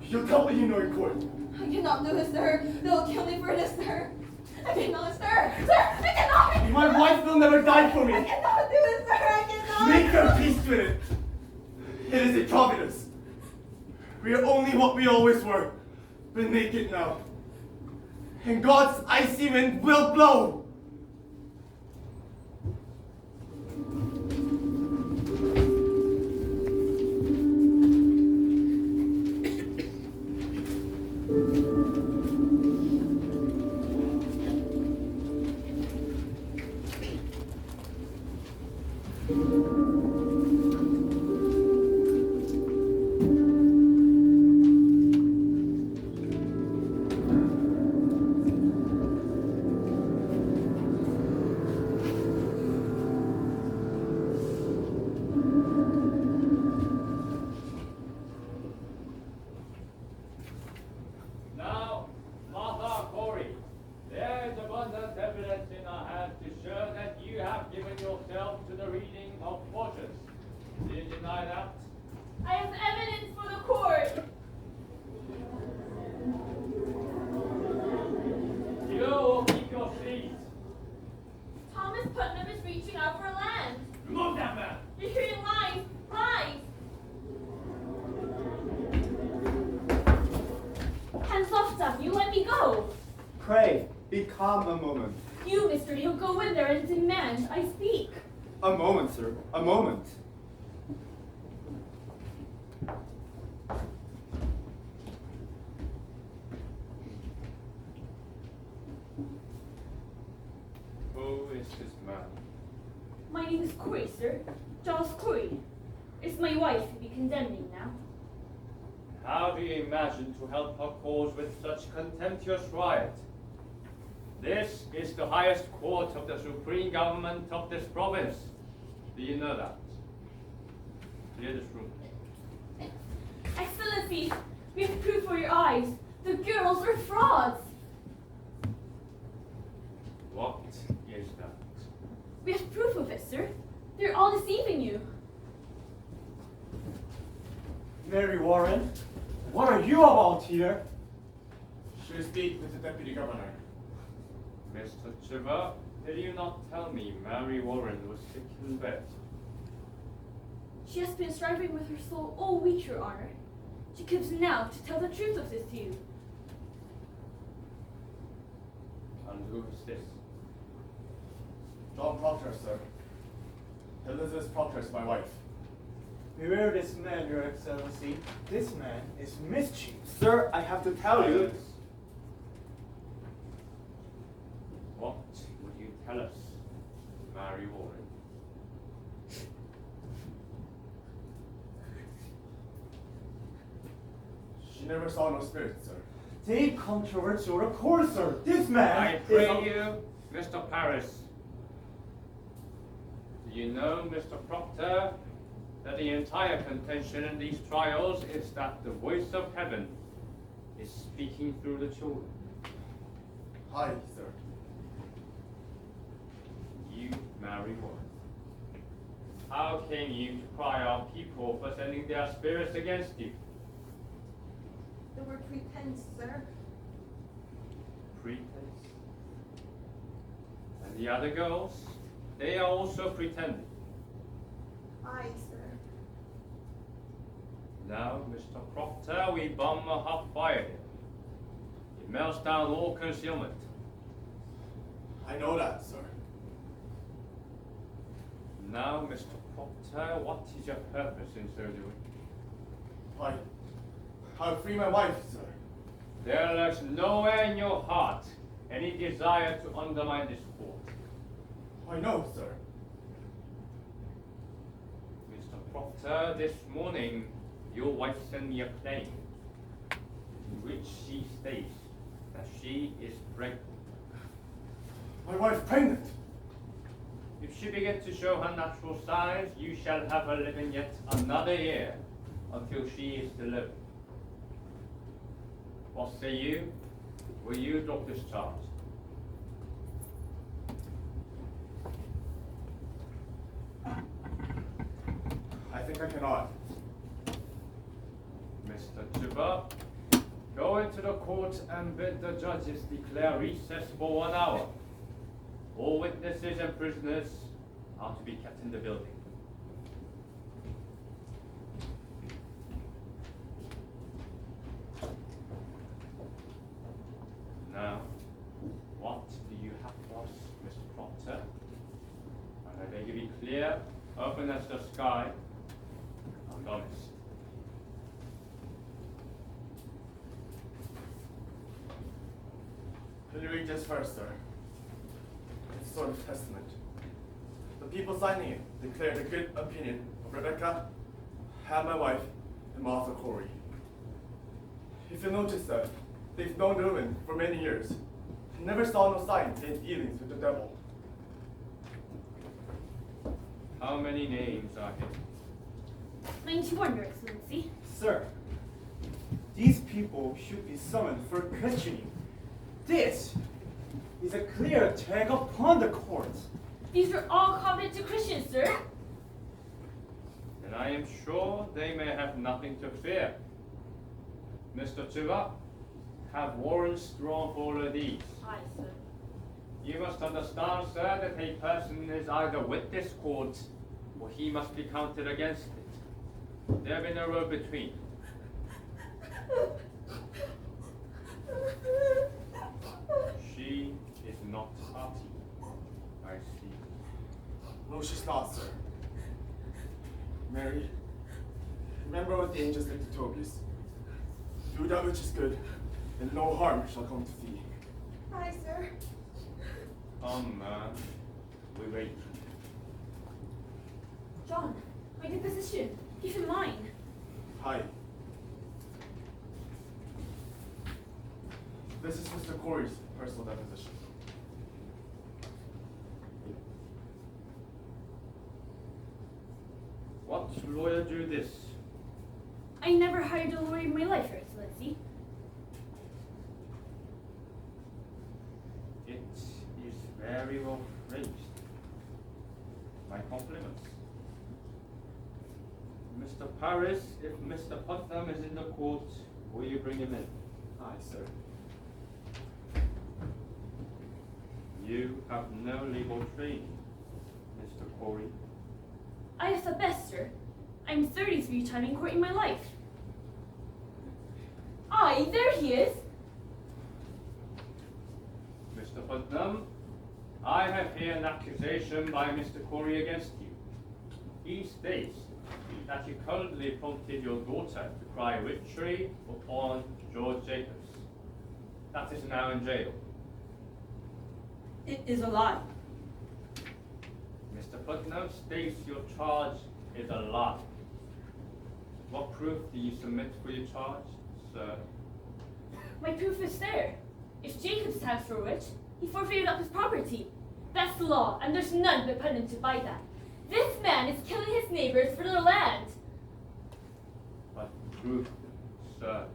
Speaker 6: You'll tell what you know in court.
Speaker 1: I cannot do this, sir. They'll kill me for this, sir. I cannot, sir. Sir, I cannot.
Speaker 6: My wife will never die for
Speaker 1: I
Speaker 6: me.
Speaker 1: cannot do this, sir. I cannot.
Speaker 6: Make your peace with it. It is a providence. We are only what we always were, but naked now. And God's icy wind will blow.
Speaker 8: Now, Martha Corey, there is abundant evidence in our hands to show that you have given yourself to the reading of portraits. Do you deny that?
Speaker 5: I have evidence for the court.
Speaker 8: You will keep your seat.
Speaker 5: Thomas Putnam is reaching out for land.
Speaker 8: Remove that man.
Speaker 5: You're hearing lies. Lies. Hands off, damn you. Let me go.
Speaker 2: Pray, be calm a moment.
Speaker 5: You, Mr. Neal, go in there and demand I speak.
Speaker 2: A moment, sir. A moment.
Speaker 8: Who is this man?
Speaker 5: My name is Corey, sir. Giles Corey. It's my wife you be condemning now.
Speaker 8: How do you imagine to help her cause with such contemptuous riot? This is the highest court of the supreme government of this province. Do you know that? Clear this room.
Speaker 4: see. We have proof for your eyes. The girls are frauds.
Speaker 8: What is that?
Speaker 4: We have proof of it, sir. They're all deceiving you.
Speaker 2: Mary Warren, what are you about here?
Speaker 6: Should I speak with the deputy governor?
Speaker 8: Mr. Chiva, did you not tell me Mary Warren was sick in bed?
Speaker 4: She has been striving with her soul all week, Your Honor. She comes now to tell the truth of this to you.
Speaker 8: And who is this?
Speaker 6: John Proctor, sir. Elizabeth Proctor is my wife.
Speaker 2: Beware this man, Your Excellency. This man is mischief. Sir, I have to tell you.
Speaker 8: Silence. What would you tell us, Mary Warren?
Speaker 6: She never saw no spirit, sir.
Speaker 2: They come towards your court, sir. This man
Speaker 8: I
Speaker 2: is
Speaker 8: pray
Speaker 2: a-
Speaker 8: you, Mr. Paris. Do you know, Mr. Proctor, that the entire contention in these trials is that the voice of heaven is speaking through the children?
Speaker 6: Hi, sir.
Speaker 8: You, Mary Warren. How came you to cry out people for sending their spirits against you?
Speaker 7: The word pretense, sir.
Speaker 8: Pretense. And the other girls, they are also pretending.
Speaker 7: Aye, sir.
Speaker 8: Now, Mr. Proctor, we bomb a hot fire here. It melts down all concealment.
Speaker 6: I know that, sir.
Speaker 8: Now, Mr. Proctor, what is your purpose in so doing?
Speaker 6: I'll free my wife, sir.
Speaker 8: There lurks nowhere in your heart any desire to undermine this court.
Speaker 6: I know, sir.
Speaker 8: Mr. Proctor, this morning, your wife sent me a claim in which she states that she is pregnant.
Speaker 6: My wife pregnant.
Speaker 8: If she begins to show her natural signs, you shall have her living yet another year until she is delivered. What say you? Will you drop this charge?
Speaker 6: I think I cannot.
Speaker 8: Mr. Chuba, go into the court and bid the judges declare recess for 1 hour. All witnesses and prisoners are to be kept in the building. Now, what do you have for us, Mr. Proctor? And I beg you be clear, open as the sky, and honest.
Speaker 6: Can you read this first, sir? It's sort of testament. The people signing it declare the good opinion of Rebecca, my wife, and Martha Corey. If you notice that, they've known the woman for many years. Never saw no sign of any dealings with the devil.
Speaker 8: How many names are here?
Speaker 4: 91, Your Excellency.
Speaker 2: Sir, these people should be summoned for questioning. This is a clear attack upon the court.
Speaker 4: These are all covenanted Christians, sir.
Speaker 8: And I am sure they may have nothing to fear. Mr. Chuba, have warrants drawn for all of these.
Speaker 4: Aye, sir.
Speaker 8: You must understand, sir, that a person is either with this court or he must be counted against it. There be no road between. She is not party, I see.
Speaker 6: No, she's not, sir. Mary, remember what the angel said to Tobias. Do that which is good, and no harm shall come to thee.
Speaker 7: Aye, sir.
Speaker 8: Come, man. We wait.
Speaker 4: John, my deposition. Keep in mind.
Speaker 6: Hi. This is Mr. Corey's personal deposition.
Speaker 8: What lawyer drew this?
Speaker 4: I never never hired a lawyer in my life, Your Excellency.
Speaker 8: It is very well phrased. My compliments. Mr. Paris, if Mr. Putnam is in the court, will you bring him in?
Speaker 6: Aye, sir.
Speaker 8: You have no legal training, Mr. Corey.
Speaker 4: I have the best, sir. I'm 33 times in court in my life. Aye, there he is.
Speaker 8: Mr. Putnam, I have here an accusation by Mr. Corey against you. He states that you currently prompted your daughter to cry witchery upon George Jacobs. That is now in jail.
Speaker 5: It is a lie.
Speaker 8: Mr. Putnam states your charge is a lie. What proof do you submit for your charge, sir?
Speaker 4: My proof is there. If Jacobs tags for a witch, he forfeited up his property. That's the law, and there's none but punish to fight that. This man is killing his neighbors for their land.
Speaker 8: But proof, sir.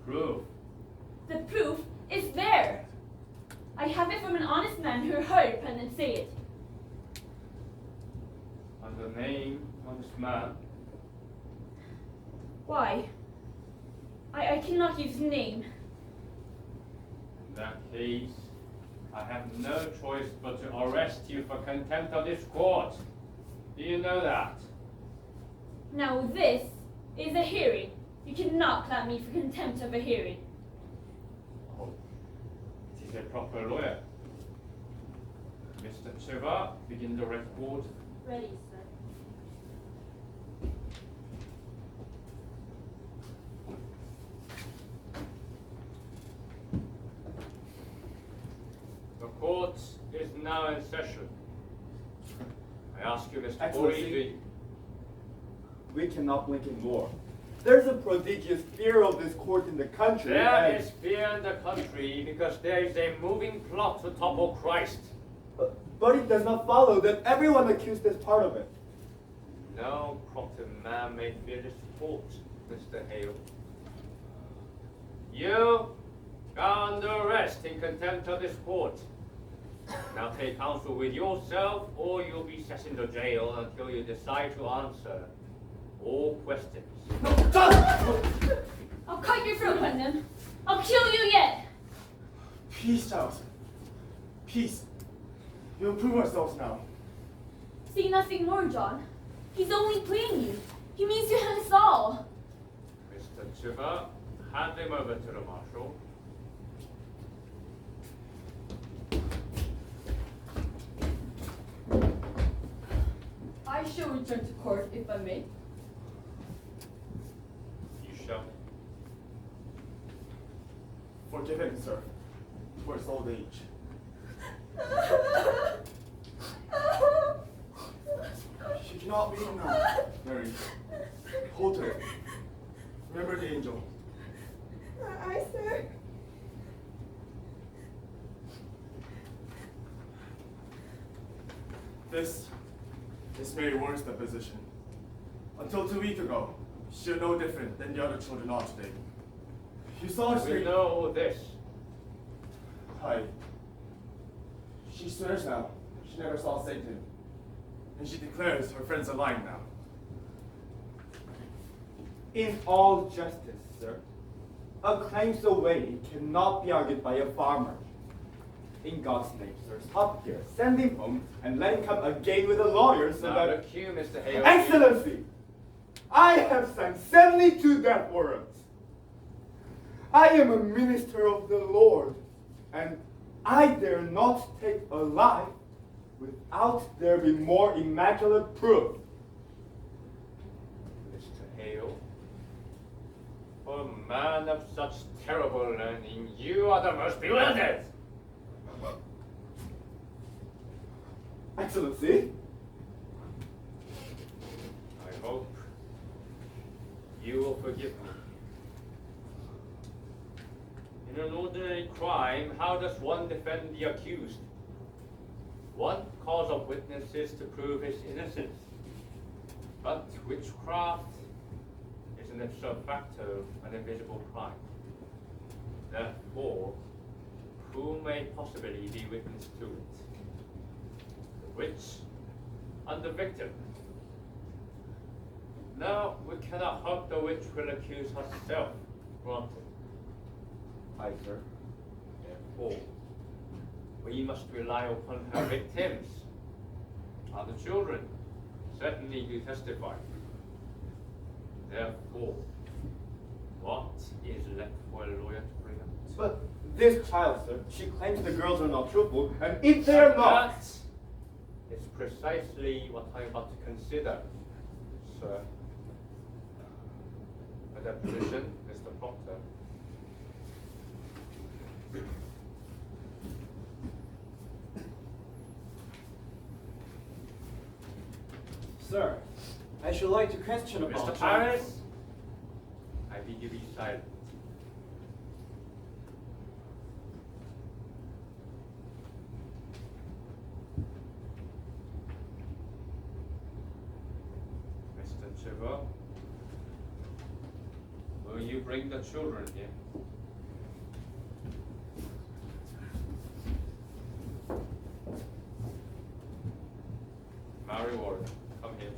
Speaker 8: Proof.
Speaker 4: The proof is there. I have it from an honest man who heard pundits say it.
Speaker 8: And the name of this man.
Speaker 4: Why? I cannot use the name.
Speaker 8: In that case, I have no choice but to arrest you for contempt of this court. Do you know that?
Speaker 4: Now this is a hearing. You cannot clap me for contempt of a hearing.
Speaker 8: Oh, it is a proper lawyer. Mr. Chiva, begin the record.
Speaker 4: Ready, sir.
Speaker 8: The court is now in session. I ask you, Mr.
Speaker 6: Excellency.
Speaker 8: Corey,
Speaker 6: We cannot blink anymore. There's a prodigious fear of this court in the country.
Speaker 8: there
Speaker 6: and-
Speaker 8: is fear in the country because there is a moving plot to topple Christ.
Speaker 6: But it does not follow that everyone accused is part of it.
Speaker 8: No proper man may fear this court, Mr. Hale. You are under arrest in contempt of this court. Now take counsel with yourself, or you'll be set into jail until you decide to answer all questions.
Speaker 4: I'll cut your throat, Putnam. I'll kill you yet.
Speaker 6: Peace, Charles. Peace. We'll prove ourselves now.
Speaker 4: See nothing more, John. He's only playing you. He means to have us all.
Speaker 8: Mr. Chiva, hand him over to the marshal.
Speaker 5: I shall return to court if I may.
Speaker 8: You shall.
Speaker 6: Forgive him, sir, for his old age. She cannot be now. Mary, hold her. Remember the angel.
Speaker 1: Aye, sir.
Speaker 6: This is Mary Warren's deposition. Until 2 weeks ago, she was no different than the other children are today. You saw her
Speaker 8: We
Speaker 6: straight.
Speaker 8: know all this.
Speaker 6: Hi. She swears now she never saw Satan. And she declares her friends are lying now.
Speaker 2: In all justice, sir, a claim so weighty cannot be argued by a farmer. In God's name, sir, stop here, send him home, and let him come again with a lawyer so
Speaker 8: Now
Speaker 2: that...
Speaker 8: look you, Mr. Hale.
Speaker 2: Excellency! I have signed 72 death warrants. I am a minister of the Lord, and I dare not take a life without there be more immaculate proof.
Speaker 8: Mr. Hale, for a man of such terrible learning, you are the most bewildered.
Speaker 2: Excellency,
Speaker 8: I hope you will forgive me. In an ordinary crime, how does one defend the accused? One calls up witnesses to prove his innocence. But witchcraft is is an ipso facto an invisible crime. Therefore, who may possibly be witness to it? The witch and the victim. Now, we cannot hope the witch will accuse herself, granted.
Speaker 6: Aye, sir.
Speaker 8: Therefore, we must rely upon her victims, other children, certainly do testify. Therefore, what is left for a lawyer to bring up?
Speaker 6: But this child, sir, she claims the girls are not truthful, and if they're not...
Speaker 8: That is precisely what I'm about to consider, sir. A deposition, Mr. Proctor.
Speaker 2: Sir, I should like to question about
Speaker 8: Mr. Paris, I bid you be silent. Mr. Chiver, will you bring the children here? Mary Warren, come here.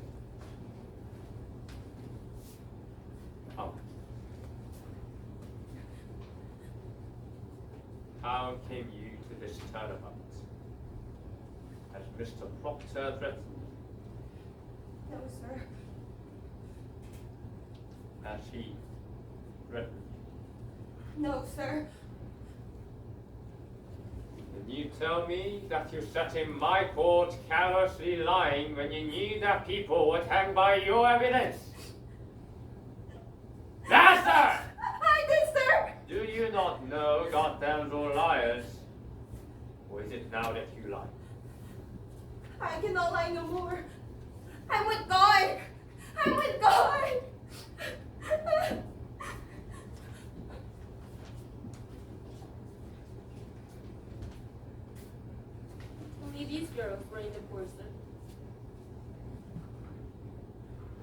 Speaker 8: Come. How came you to this turnabout? Has Mr. Proctor threatened?
Speaker 1: No, sir.
Speaker 8: Has he threatened you?
Speaker 1: No, sir.
Speaker 8: Can you tell me that you sat in my court carelessly lying when you knew that people would hang by your evidence? Answer!
Speaker 1: I did, sir.
Speaker 8: Do you not know goddamns or liars? Or is it now that you lie?
Speaker 1: I cannot lie no more. I'm with God. I'm with God.
Speaker 5: Only these girls were in the person.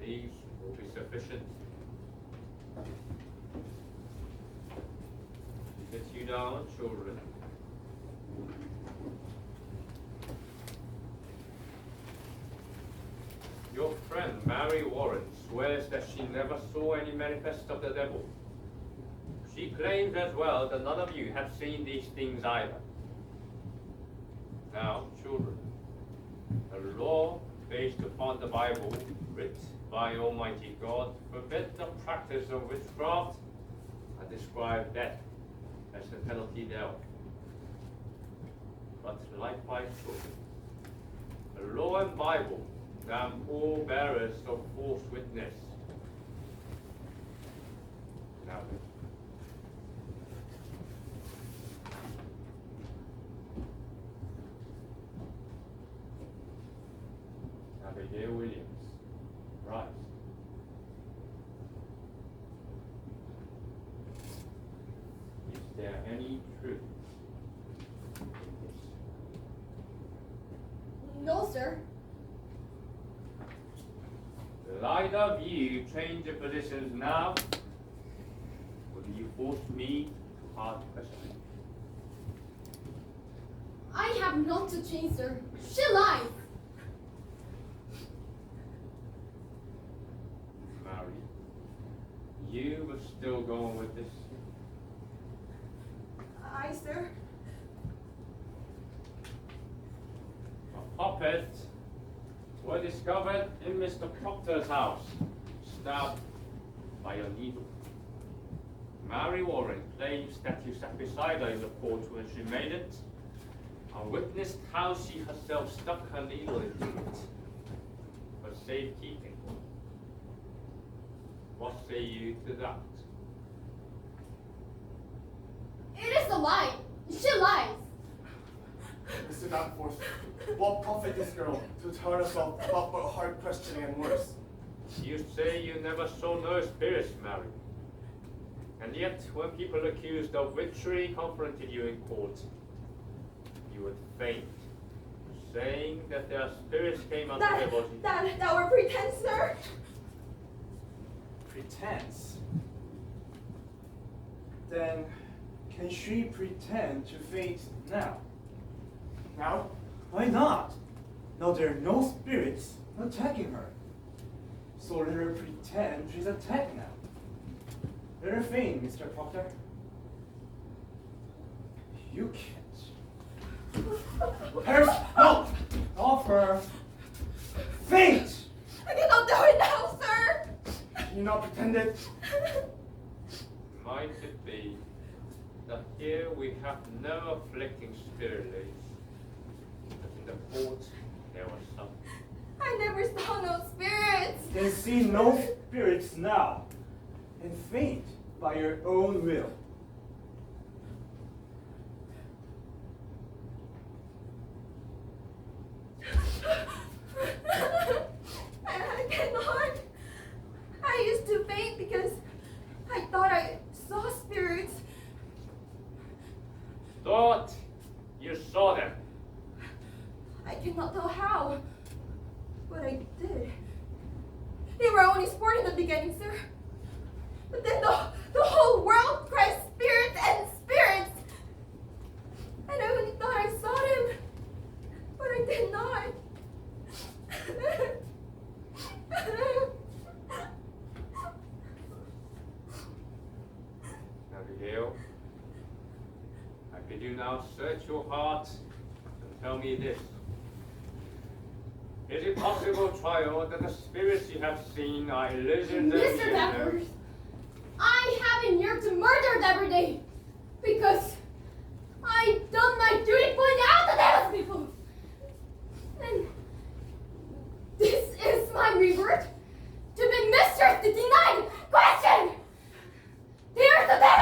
Speaker 8: These will be sufficient. Sit you down, children. Your friend, Mary Warren, swears that she never saw any manifest of the devil. She claims as well that none of you have seen these things either. Now, children, a law based upon the Bible, writ by Almighty God, forbids the practice of witchcraft and describe death as the penalty thereof. But likewise, children, the law and Bible damn all bearers of false witness. Now then, Abigail Williams, rise. Is there any truth in this?
Speaker 3: No, sir.
Speaker 8: Will either of you change your positions now? Or do you force me to hard question?
Speaker 3: I have not to change, sir. She lies.
Speaker 8: Mary, you were still going with this?
Speaker 1: Aye, sir.
Speaker 8: A puppet were discovered in Mr. Proctor's house, stabbed by a needle. Mary Warren claims that you sat beside her in the porch when she made it, and witnessed how she herself stuck her needle into it for safekeeping. What say you to that?
Speaker 3: It is a lie. She lies.
Speaker 6: Mr. Danforth, what profit this girl to turn us off about but hard questioning and worse?
Speaker 8: You say you never saw no spirits, Mary. And yet, when people accused of witchery confronted you in court, you would faint, saying that their spirits came out of their body.
Speaker 1: That were pretense, sir.
Speaker 2: pretends, then can she pretend to faint now?
Speaker 6: Now?
Speaker 2: Why not? Now there are no spirits attacking her. So let her pretend she's attacked now. Let her faint, Mr. Proctor. You can't. Paris, no! Offer. Faint!
Speaker 1: I cannot do it now, sir.
Speaker 6: You not pretended?
Speaker 8: Might it be that here we have no afflicting spirit ladies, but in the port there was some?
Speaker 1: I never saw no spirits.
Speaker 2: Then see no spirits now, and faint by your own will.
Speaker 1: I cannot. I used to faint because I thought I saw spirits.
Speaker 8: Thought you saw them.
Speaker 1: I cannot tell how, but I did. They were only sport in the beginning, sir. But then the whole world cries spirits and spirits. And I only thought I saw them, but I did not.
Speaker 8: Abigail, I bid you now search your heart and tell me this. Is it possible, child, that the spirits you have seen are illusions?
Speaker 3: Mr. Peppers, I haven't yearned to murder every day because I done my duty pointing out to those people. And this is my reward to be mistress to denied question. Here's the devil.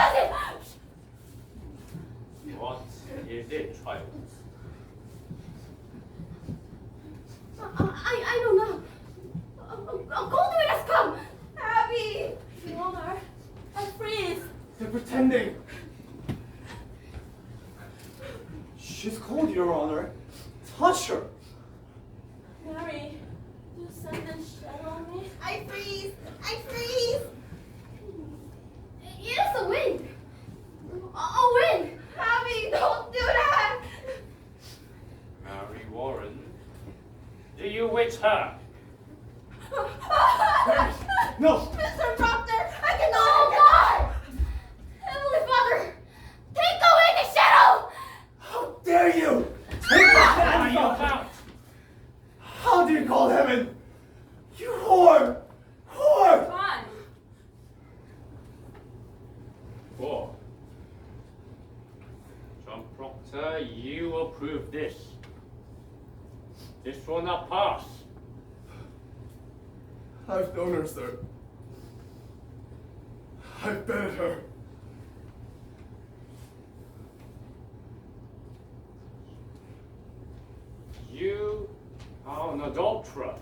Speaker 8: What is it, child?
Speaker 3: I don't know. A golden has come.
Speaker 1: Abby!
Speaker 5: Your Honor, I freeze.
Speaker 6: They're pretending.
Speaker 2: She's cold, Your Honor. Touch her.
Speaker 5: Mary, you send a shadow on me?
Speaker 1: I freeze! I freeze!
Speaker 3: It is a wind. A wind.
Speaker 1: Abby, don't do that!
Speaker 8: Mary Warren, do you witch her?
Speaker 2: No!
Speaker 1: Mr. Proctor, I cannot!
Speaker 3: Oh God! Heavenly Father, take away the shadow.
Speaker 2: How dare you! Take
Speaker 8: What
Speaker 2: my
Speaker 8: are
Speaker 2: hands
Speaker 8: you
Speaker 2: off her!
Speaker 8: about?
Speaker 2: How do you call heaven? You whore! Whore!
Speaker 5: Fine.
Speaker 8: 4. John Proctor, you approve this. This will not pass.
Speaker 6: I've known her, sir. I've been at her.
Speaker 8: You are an adulterer.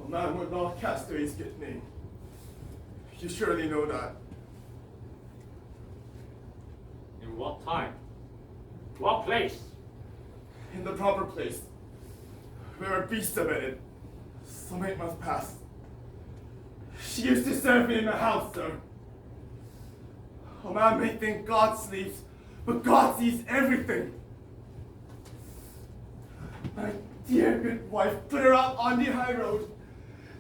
Speaker 6: A man would not cast away his good name. You surely know that.
Speaker 8: In what time? What place?
Speaker 6: In the proper place. Where a beast submitted. Some 8 months past. She used to serve me in the house, sir. A man may think God sleeps, but God sees everything. My dear good wife put her out on the high road,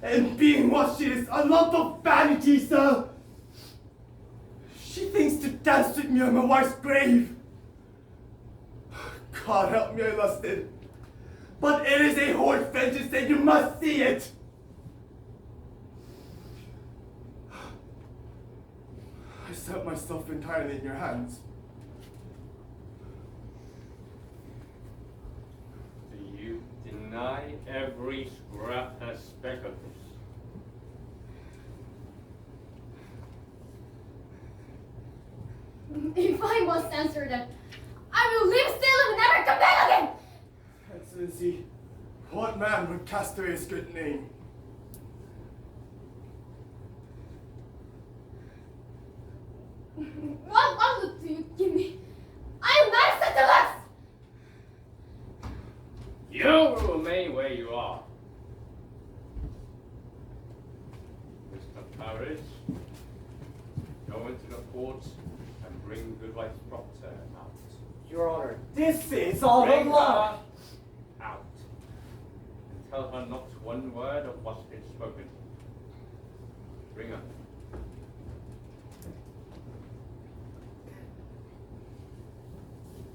Speaker 6: and being what she is, a lump of vanity, sir. She thinks to dance with me on my wife's grave. God help me, I lusted. But it is a horse vengeance, and you must see it. I set myself entirely in your hands.
Speaker 8: Do you deny every scrap aspect of this?
Speaker 3: If I must answer that, I will live still and never come back again.
Speaker 6: Excellency, what man would cast away his good name?
Speaker 3: What look do you give me? I am not set to lust.
Speaker 8: You will remain where you are. Mr. Parry escort and bring Goodwife Proctor out.
Speaker 2: Your Honor, this is all a
Speaker 8: Bring
Speaker 2: lie.
Speaker 8: her out. And tell her not one word of what's been spoken. Bring her.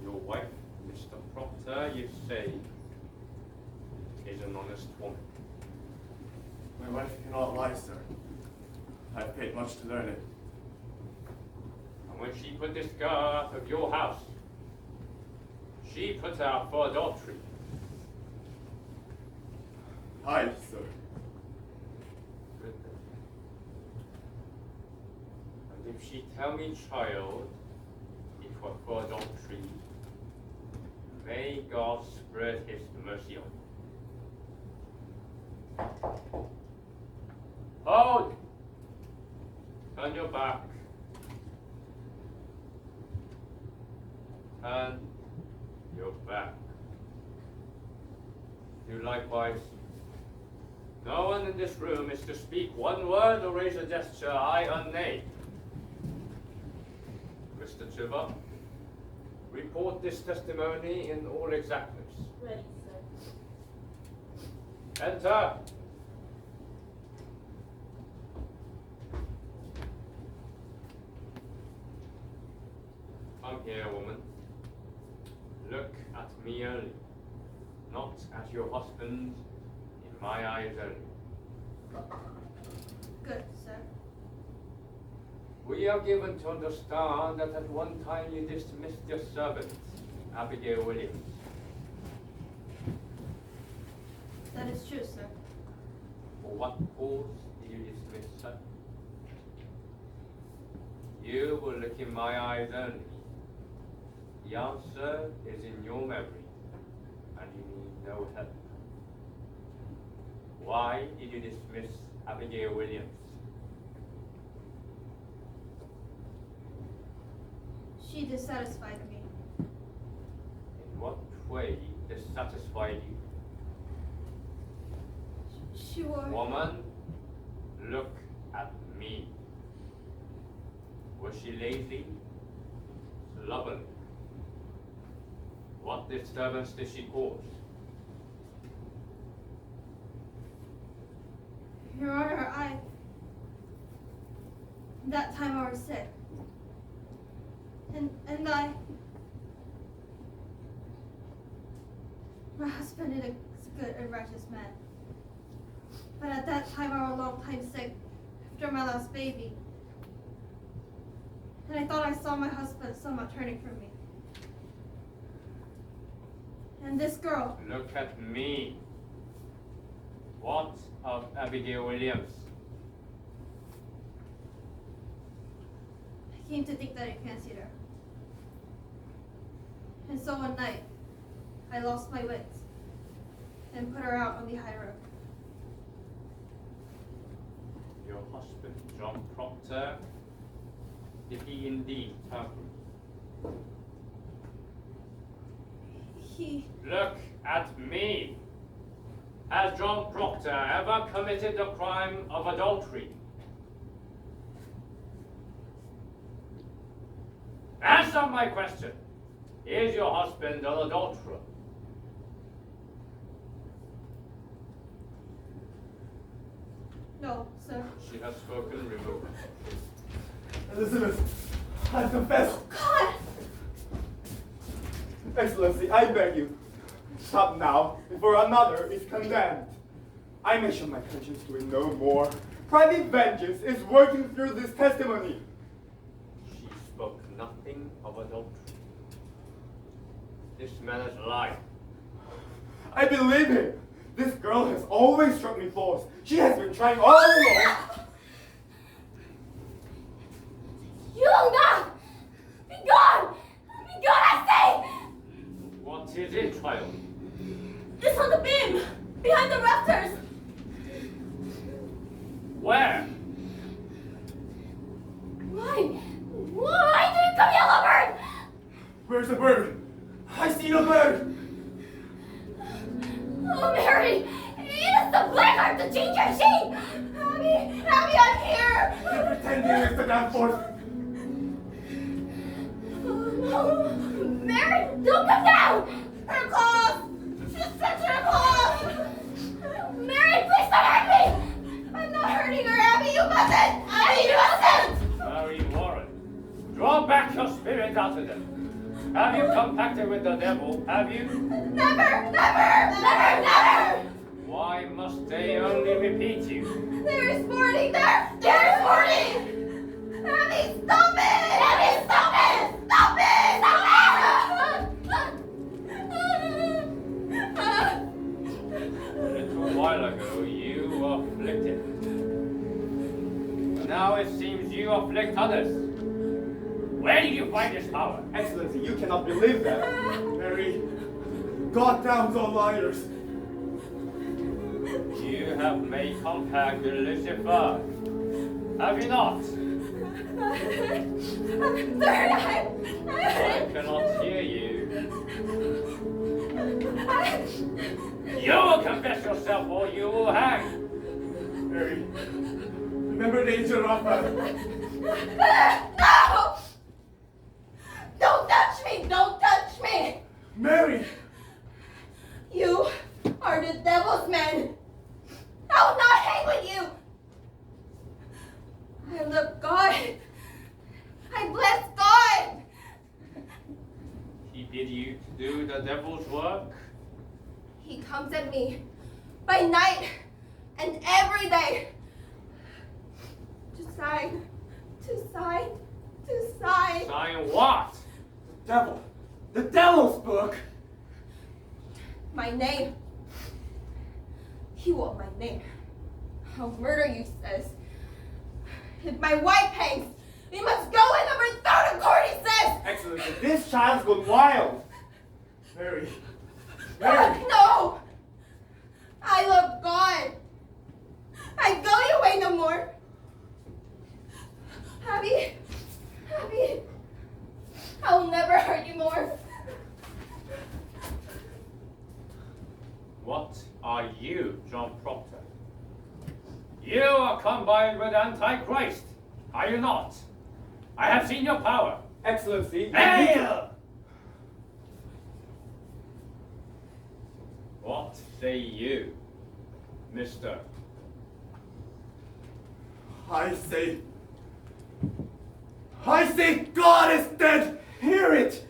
Speaker 8: Your wife, Mr. Proctor, you say, is an honest woman.
Speaker 6: My wife cannot lie, sir. I've paid much to learn it.
Speaker 8: And when she put this girl out of your house, she put her out for adultery.
Speaker 6: Aye, sir.
Speaker 8: Good. And if she tell me, child, it was for adultery, may God spread his mercy on you. Hold! Turn your back. Turn your back. You likewise. No one in this room is to speak one word or raise a gesture, aye or nay. Mr. Chiver, report this testimony in all exactness.
Speaker 4: Ready, sir.
Speaker 8: Enter. Come here, woman. Look at me only, not at your husband, in my eyes only.
Speaker 1: Good, sir.
Speaker 8: We are given to understand that at one time you dismissed your servant, Abigail Williams.
Speaker 1: That is true, sir.
Speaker 8: For what cause did you dismiss her? You will look in my eyes only. The answer is in your memory, and you need no help. Why did you dismiss Abigail Williams?
Speaker 1: She dissatisfied me.
Speaker 8: In what way dissatisfied you?
Speaker 1: She wore.
Speaker 8: Woman, look at me. Was she lazy? Slovenly? What disturbance did she cause?
Speaker 1: Your Honor, that time I was sick. And my husband is a good and righteous man. But at that time I was a long time sick after my last baby. And I thought I saw my husband somewhat turning from me. And this girl,
Speaker 8: Look at me. What of Abigail Williams?
Speaker 1: I came to think that I fancied her. And so one night, I lost my wits and put her out on the high road.
Speaker 8: Your husband, John Proctor, did he indeed turn from you?
Speaker 1: He,
Speaker 8: Look at me. Has John Proctor ever committed the crime of adultery? Answer my question. Is your husband an adulterer?
Speaker 1: no, sir.
Speaker 8: She has spoken, remove her.
Speaker 2: Elizabeth, I confess.
Speaker 1: God!
Speaker 2: Excellency, I beg you, stop now before another is condemned. I may show my conscience doing no more. Private vengeance is working through this testimony.
Speaker 8: She spoke nothing of adultery. This man has lied.
Speaker 2: I believe him. This girl has always struck me false. She has been trying all along.
Speaker 3: Yunga! Be gone! Be gone, I say!
Speaker 8: What is it, child?
Speaker 3: It's on the beam! Behind the rafters!
Speaker 8: Where?
Speaker 3: Why did you come, yellow bird?
Speaker 2: Where's the bird? I see the bird.
Speaker 3: Oh, Mary! It is the blackguard, the ginger sheep! Abby, I'm here!
Speaker 2: You're pretending, Mr. Danforth.
Speaker 8: your spirit out of them. Have you compacted with the devil? Have you?
Speaker 1: Never, never, never, never!
Speaker 8: Why must they only repeat you?
Speaker 1: They're sporting! They're sporting! Abby, stop it! Abby, stop it! Stop it! Stop it!
Speaker 8: A little while ago you afflicted. Now it seems you afflict others. Where did you find this power?
Speaker 6: Excellency, you cannot believe that. Mary, God damns all liars.
Speaker 8: You have made compact with Lucifer. Have you not?
Speaker 1: Sir,
Speaker 8: I cannot hear you. You will confess yourself or you will hang.
Speaker 6: Mary, remember the angel Raphael.
Speaker 1: No! Don't touch me! Don't touch me!
Speaker 6: Mary!
Speaker 1: You are the devil's man. I will not hang with you. I love God. I bless God.
Speaker 8: He bid you to do the devil's work?
Speaker 1: He comes at me by night and every day to sign, to sign, to sign.
Speaker 8: Sign what?
Speaker 2: The devil's book.
Speaker 1: My name. He want my name. I'll murder you, says. If my wife hangs, he must go in number third court, he says.
Speaker 2: Excellency, this child's gone wild.
Speaker 6: Mary! Mary!
Speaker 1: No! I love God. I go your way no more. Abby, I will never hurt you more.
Speaker 8: What are you, John Proctor? You are combined with Antichrist, are you not? I have seen your power.
Speaker 2: Excellency,
Speaker 8: Hail! What say you, Mr.
Speaker 6: I say God is dead!
Speaker 2: hear it!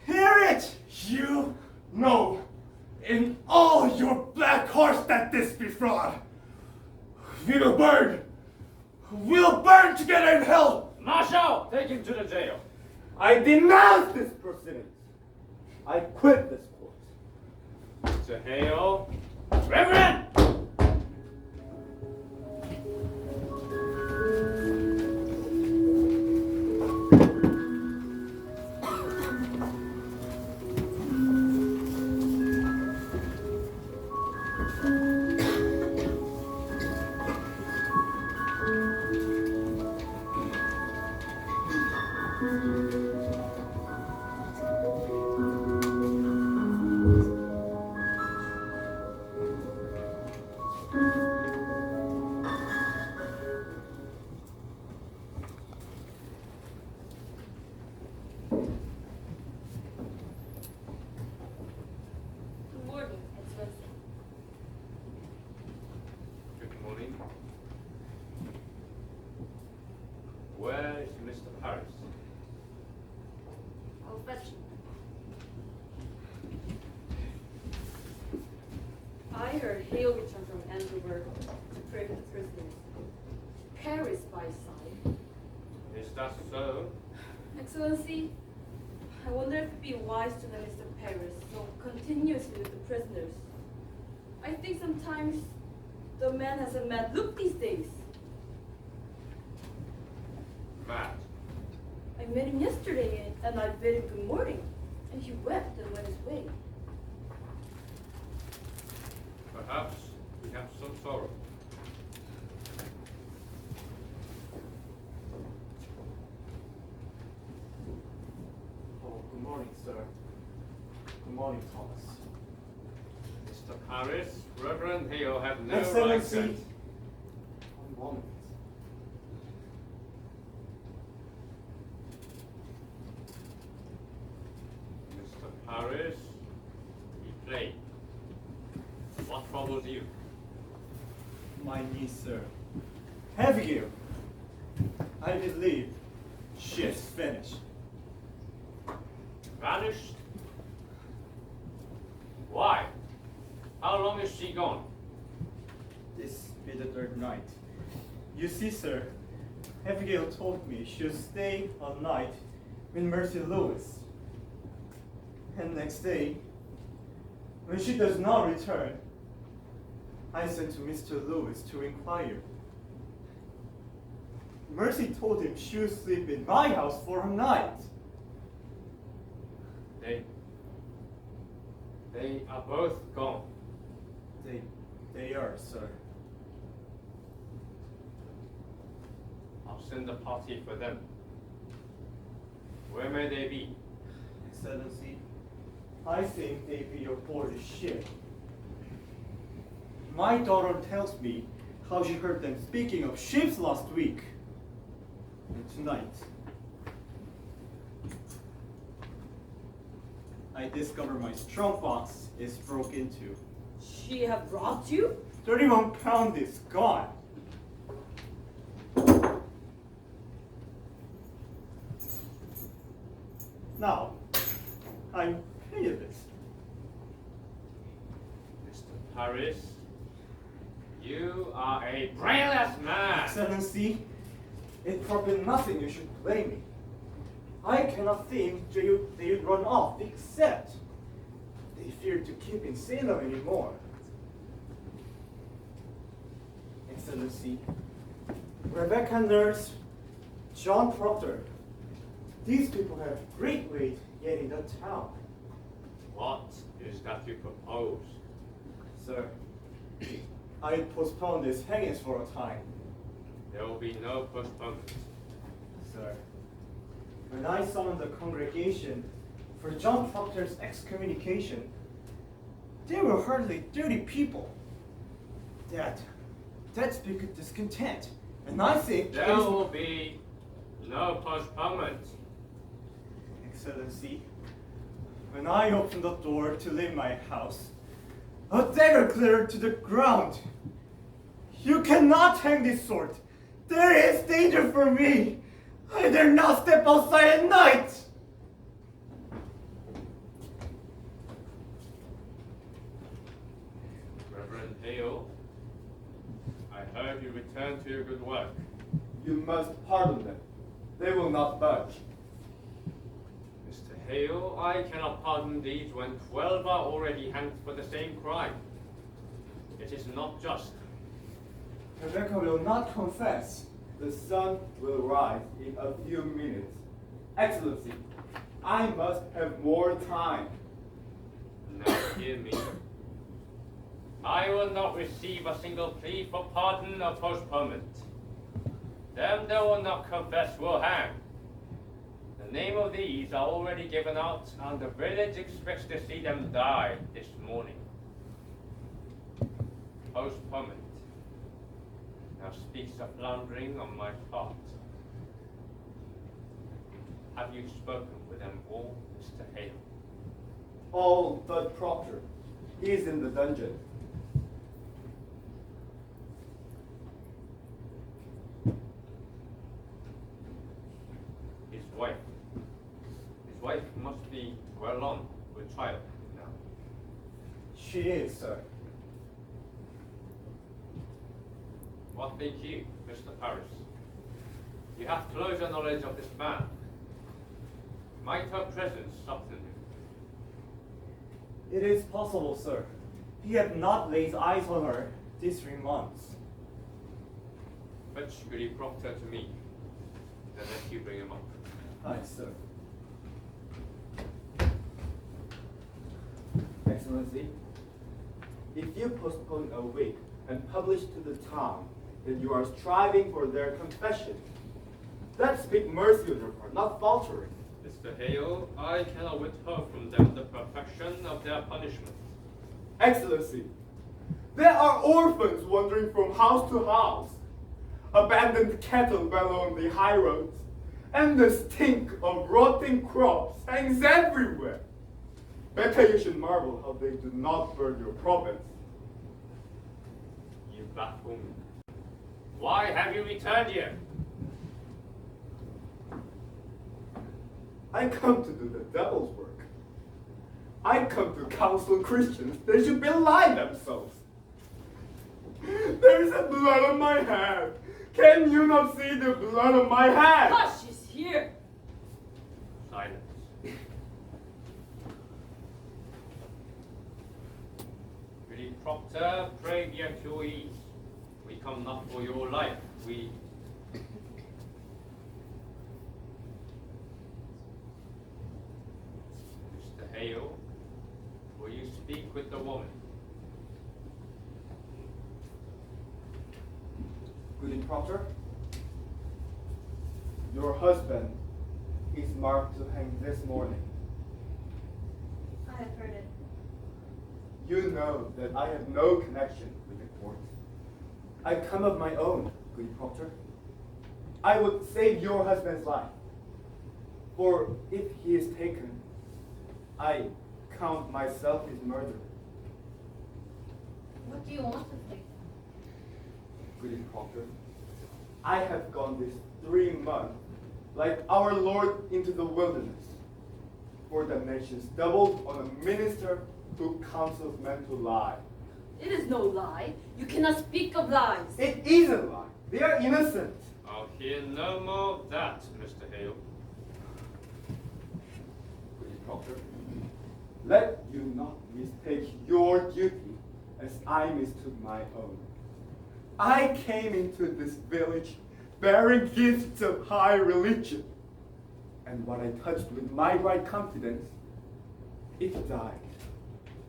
Speaker 2: Hear it!
Speaker 6: You know in all your black horse that this be fraud. We'll burn together in hell.
Speaker 8: Marshal, take him to the jail.
Speaker 2: I denounce this proceedings. I quit this court.
Speaker 8: Mr. Hale. Reverend!
Speaker 5: Good morning, Excellency.
Speaker 8: Good morning. Where is Mr. Paris?
Speaker 5: I'll fetch him. I heard Hale returned from Antwerp to pray for the prisoners. Paris by his side.
Speaker 8: Is that so?
Speaker 5: Excellency, I wonder if it'd be wise to let Mr. Paris go continuously with the prisoners. I think sometimes the man has a mad look these days.
Speaker 8: Mad.
Speaker 5: I met him yesterday and I bid him good morning, and he wept and went his way.
Speaker 8: Perhaps we have some sorrow.
Speaker 2: Oh, good morning, sir. Good morning, Thomas.
Speaker 8: Mr. Paris, Reverend Hale had no right
Speaker 2: Excellency.
Speaker 8: sense.
Speaker 2: One moment.
Speaker 8: Mr. Paris, he played. What troubles you?
Speaker 2: My niece, sir. Have you? I believe she is finished.
Speaker 8: he gone?
Speaker 2: This be the third night. You see, sir, Abigail told me she'll stay all night with Mercy Lewis. And next day, when she does not return, I sent to Mr. Lewis to inquire. Mercy told him she would sleep in my house for a night.
Speaker 8: They are both gone.
Speaker 2: They are, sir.
Speaker 8: I'll send a party for them. Where may they be?
Speaker 2: Excellency, I think they be aboard the ship. My daughter tells me how she heard them speaking of ships last week. And tonight, I discover my trunk box is broke into.
Speaker 4: She have robbed you?
Speaker 2: 31 pound is gone. Now, I'm penniless.
Speaker 8: Mr. Paris, you are a brainless man.
Speaker 2: Excellency, it's for nothing you should blame me. I cannot think they would run off except they fear to keep in Salem anymore. Excellency, Rebecca Nurse, John Proctor, these people have great weight yet in the town.
Speaker 8: What is that you propose?
Speaker 2: Sir, I postpone this hangings for a time.
Speaker 8: There will be no postponement.
Speaker 2: Sir, when I summoned the congregation for John Proctor's excommunication, there were hardly 30 people. That's because discontent, and I think
Speaker 8: There will be no postponement.
Speaker 2: Excellency, when I opened the door to leave my house, a dagger clattered to the ground. You cannot hang this sword. There is danger for me. I dare not step outside at night.
Speaker 8: Reverend Hale, I heard you returned to your good work.
Speaker 6: You must pardon them. They will not budge.
Speaker 8: Mr. Hale, I cannot pardon these when 12 are already hanged for the same crime. It is not just.
Speaker 2: Rebecca will not confess.
Speaker 6: The sun will rise in a few minutes. Excellency, I must have more time.
Speaker 8: Now hear me. I will not receive a single plea for pardon or postponement. Them that will not confess will hang. The name of these are already given out, and the village expects to see them die this morning. Postponement now speaks a floundering on my part. Have you spoken with them all, Mr. Hale?
Speaker 6: All but Proctor. He is in the dungeon.
Speaker 8: His wife. His wife must be well on with child now.
Speaker 2: She is, sir.
Speaker 8: What think you, Mr. Paris? You have closer knowledge of this man. Might her presence soften him?
Speaker 2: It is possible, sir. He had not laid eyes on her these 3 months.
Speaker 8: Fetch Goody Proctor to me, then let you bring him up.
Speaker 2: Aye, sir.
Speaker 6: Excellency, if you postpone a week and publish to the town that you are striving for their confession, that speak mercy on your part, not faltering.
Speaker 8: Mr. Hale, I cannot withhold from them the perfection of their punishment.
Speaker 6: Excellency, there are orphans wandering from house to house. Abandoned cattle bellow on the high roads, and the stink of rotting crops hangs everywhere. Better you should marvel how they do not burn your province.
Speaker 8: You baffle me. Why have you returned here?
Speaker 6: I come to do the devil's work. I come to counsel Christians they should belie themselves. There's a blood on my hand. Can you not see the blood on my hand?
Speaker 4: Hush, she's here.
Speaker 8: Silence. Pretty Proctor, pray be at your ease. We come not for your life, we... Mr. Hale, will you speak with the woman?
Speaker 6: Goody Proctor, your husband is marked to hang this morning.
Speaker 1: I have heard it.
Speaker 6: You know that I have no connection with the court. I come of my own, Goody Proctor. I would save your husband's life. For if he is taken, I count myself his murderer.
Speaker 4: What do you want to say?
Speaker 6: Goody Proctor, I have gone this 3 months like our Lord into the wilderness, for damnations doubled on a minister who counsels men to lie.
Speaker 4: It is no lie. You cannot speak of lies.
Speaker 6: It is a lie. They are innocent.
Speaker 8: I'll hear no more of that, Mr. Hale.
Speaker 6: Goody Proctor, let you not mistake your duty as I mistook my own. I came into this village bearing gifts of high religion, and what I touched with my right confidence, it died.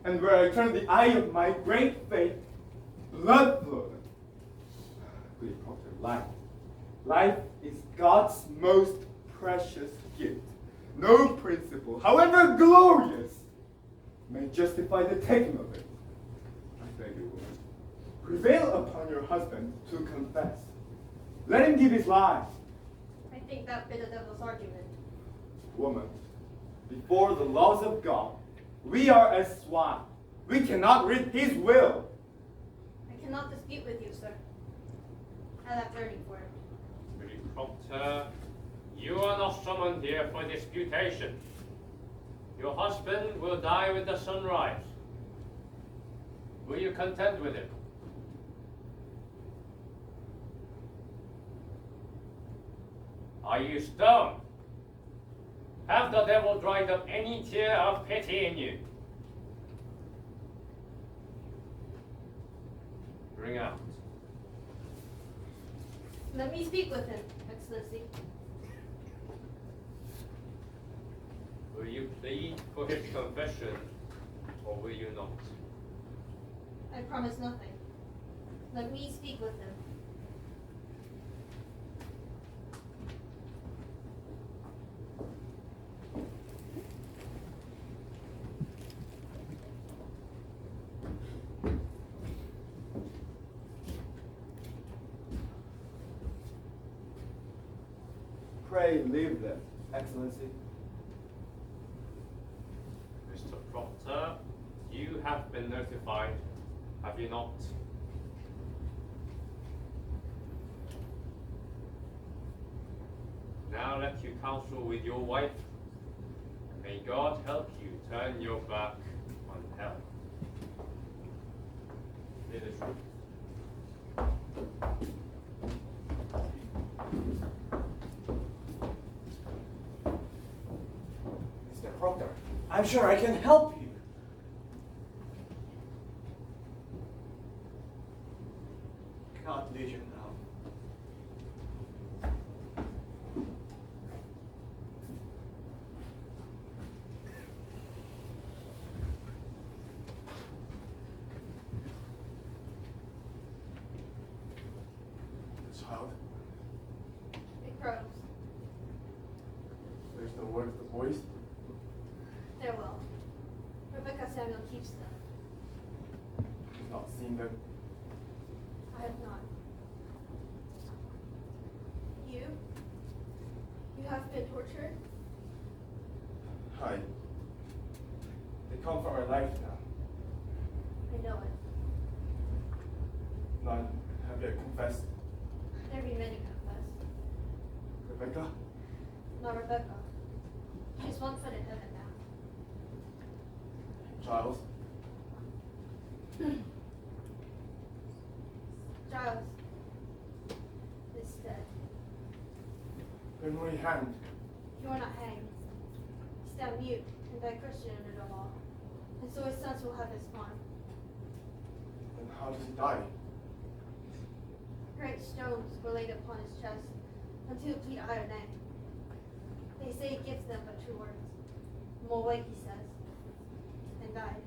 Speaker 6: And where I turned the eye of my great faith, blood flowed. Goody Proctor, life. Life is God's most precious gift. No principle, however glorious, may justify the taking of it. I beg you, woman, prevail upon your husband to confess. Let him give his life.
Speaker 1: I think that bit a devil's argument.
Speaker 6: Woman, before the laws of God, we are as swine. We cannot read his will.
Speaker 1: I cannot dispute with you, sir. I lack learning for it.
Speaker 8: Pretty Proctor, you are not summoned here for disputation. Your husband will die with the sunrise. Were you content with it? Are you stoned? Have the devil dried up any tear of pity in you? Bring out.
Speaker 1: Let me speak with him, Excellency.
Speaker 8: Will you plead for his confession, or will you not?
Speaker 1: I promise nothing. Let me speak with him.
Speaker 6: Pray leave them, Excellency.
Speaker 8: Mr. Proctor, you have been notified, have you not? Now let you counsel with your wife, and may God help you turn your back on hell. It is true.
Speaker 2: Mr. Proctor, I'm sure I can help you. Can't leave you now. The child,
Speaker 1: It grows.
Speaker 6: there's the word of the voice.
Speaker 1: They're well. Rebecca Samuel keeps them.
Speaker 6: He's not seen them.
Speaker 1: I have not. You? You have been tortured?
Speaker 6: Hi. They come from our life now.
Speaker 1: I know it.
Speaker 6: None have yet confessed.
Speaker 1: There be many confessed.
Speaker 6: Rebecca,
Speaker 1: Not Rebecca. She's one foot in heaven now.
Speaker 6: Giles. hanged.
Speaker 3: You are not hanged. Stand mute and die Christian under the law. And so his sons will have his farm.
Speaker 6: Then how does he die?
Speaker 3: Great stones were laid upon his chest until he plead iron neck. They say he gives them but 2 words. More weight, he says, and died.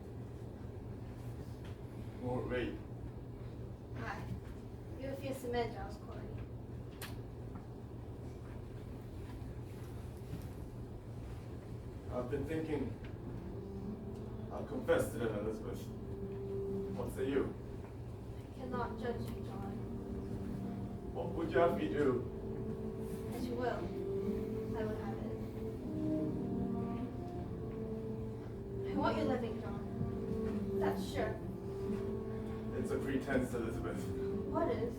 Speaker 6: More weight.
Speaker 3: Aye. You will feel cement, Giles Corey.
Speaker 6: I've been thinking. I'll confess to them, Elizabeth. What say you?
Speaker 3: I cannot judge you, John.
Speaker 6: What would you have me do?
Speaker 3: As you will. I would have it. I want you living, John. That's sure.
Speaker 6: It's a pretense, Elizabeth.
Speaker 3: What is?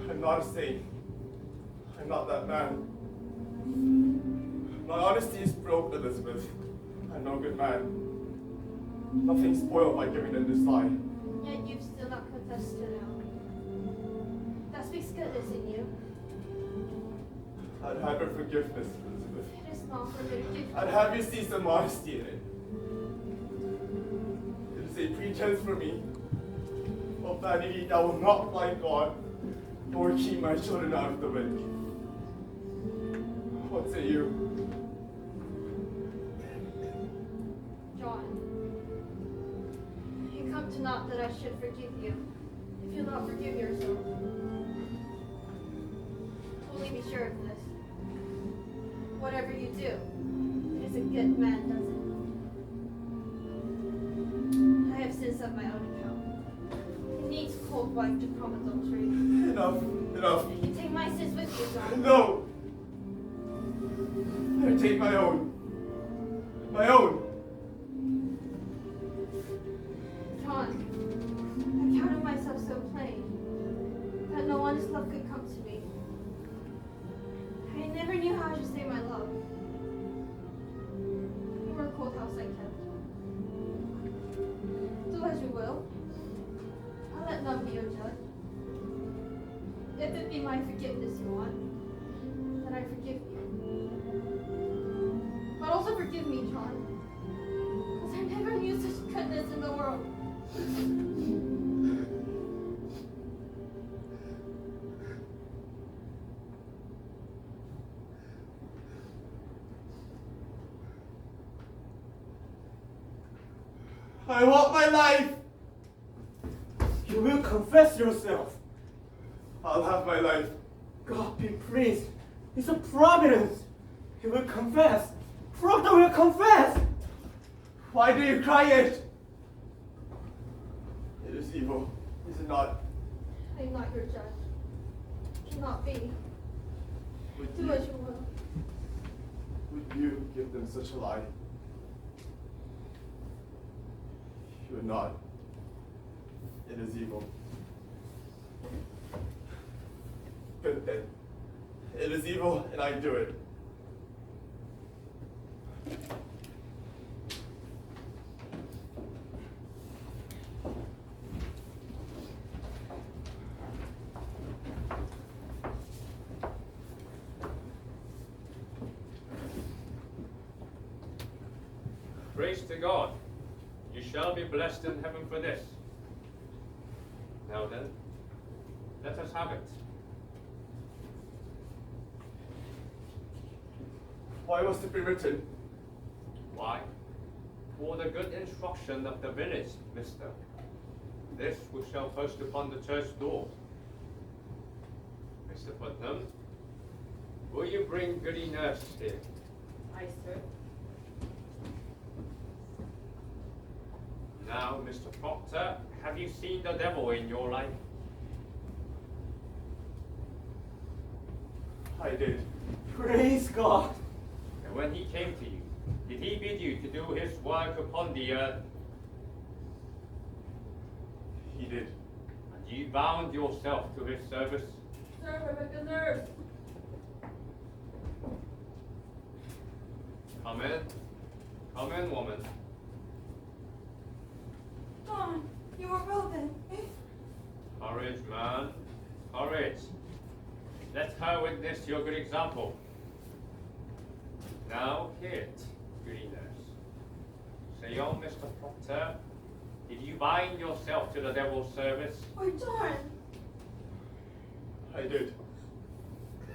Speaker 6: I'm not a saint. I'm not that man. My honesty is broke, Elizabeth. I'm no good man. Nothing spoiled by giving them this lie.
Speaker 3: Yet you've still not confessed to now. That speaks goodness in you.
Speaker 6: I'd have your forgiveness, Elizabeth.
Speaker 3: It is not for me to give
Speaker 6: I'd have you see some modesty in it. It is a pretense for me of vanity that will not blind God nor keep my children out of the wind. What say you?
Speaker 3: John. You come to naught that I should forgive you, if you'll not forgive yourself. Only be sure of this. Whatever you do, it is a good man does it. I have sins of my own account. It needs cold wife to crumb adultery.
Speaker 6: Enough, enough.
Speaker 3: You take my sins with you, John.
Speaker 6: No! I take my own. My own.
Speaker 3: John, I counted myself so plain that no honest love could come to me. I never knew how to say my love. You were a cold house I kept. Do as you will. I'll let none be your judge. If it be my forgiveness you want, then I forgive you. But also forgive me, John, because I never knew such goodness in the world.
Speaker 6: I want my life.
Speaker 2: You will confess yourself.
Speaker 6: I'll have my life.
Speaker 2: God be praised. It's a providence. He will confess. Proctor will confess.
Speaker 6: Why do you cry it? It is evil, is it not?
Speaker 3: I am not your judge. Cannot be.
Speaker 6: Would
Speaker 3: Do
Speaker 6: you,
Speaker 3: as you will.
Speaker 6: would you give them such a lie? You would not. It is evil. Good then. It is evil, and I do it.
Speaker 8: Praise to God. You shall be blessed in heaven for this. Now then, let us have it.
Speaker 6: Why must it be written?
Speaker 8: Why? For the good instruction of the village, mister. This we shall post upon the church door. Mr. Putnam, will you bring Goody Nurse here?
Speaker 4: Aye, sir.
Speaker 8: Now, Mr. Proctor, have you seen the devil in your life?
Speaker 6: I did.
Speaker 2: Praise God.
Speaker 8: And when he came to you, did he bid you to do his work upon the earth?
Speaker 6: He did.
Speaker 8: And you bound yourself to his service?
Speaker 4: Sir, Rebecca Nurse.
Speaker 8: Come in. Come in, woman.
Speaker 1: John, you were well then.
Speaker 8: Courage, man. Courage. Let her witness your good example. Now hear it, goody nurse. Say on, Mr. Proctor, did you bind yourself to the devil's service?
Speaker 1: Oh, John.
Speaker 6: I did.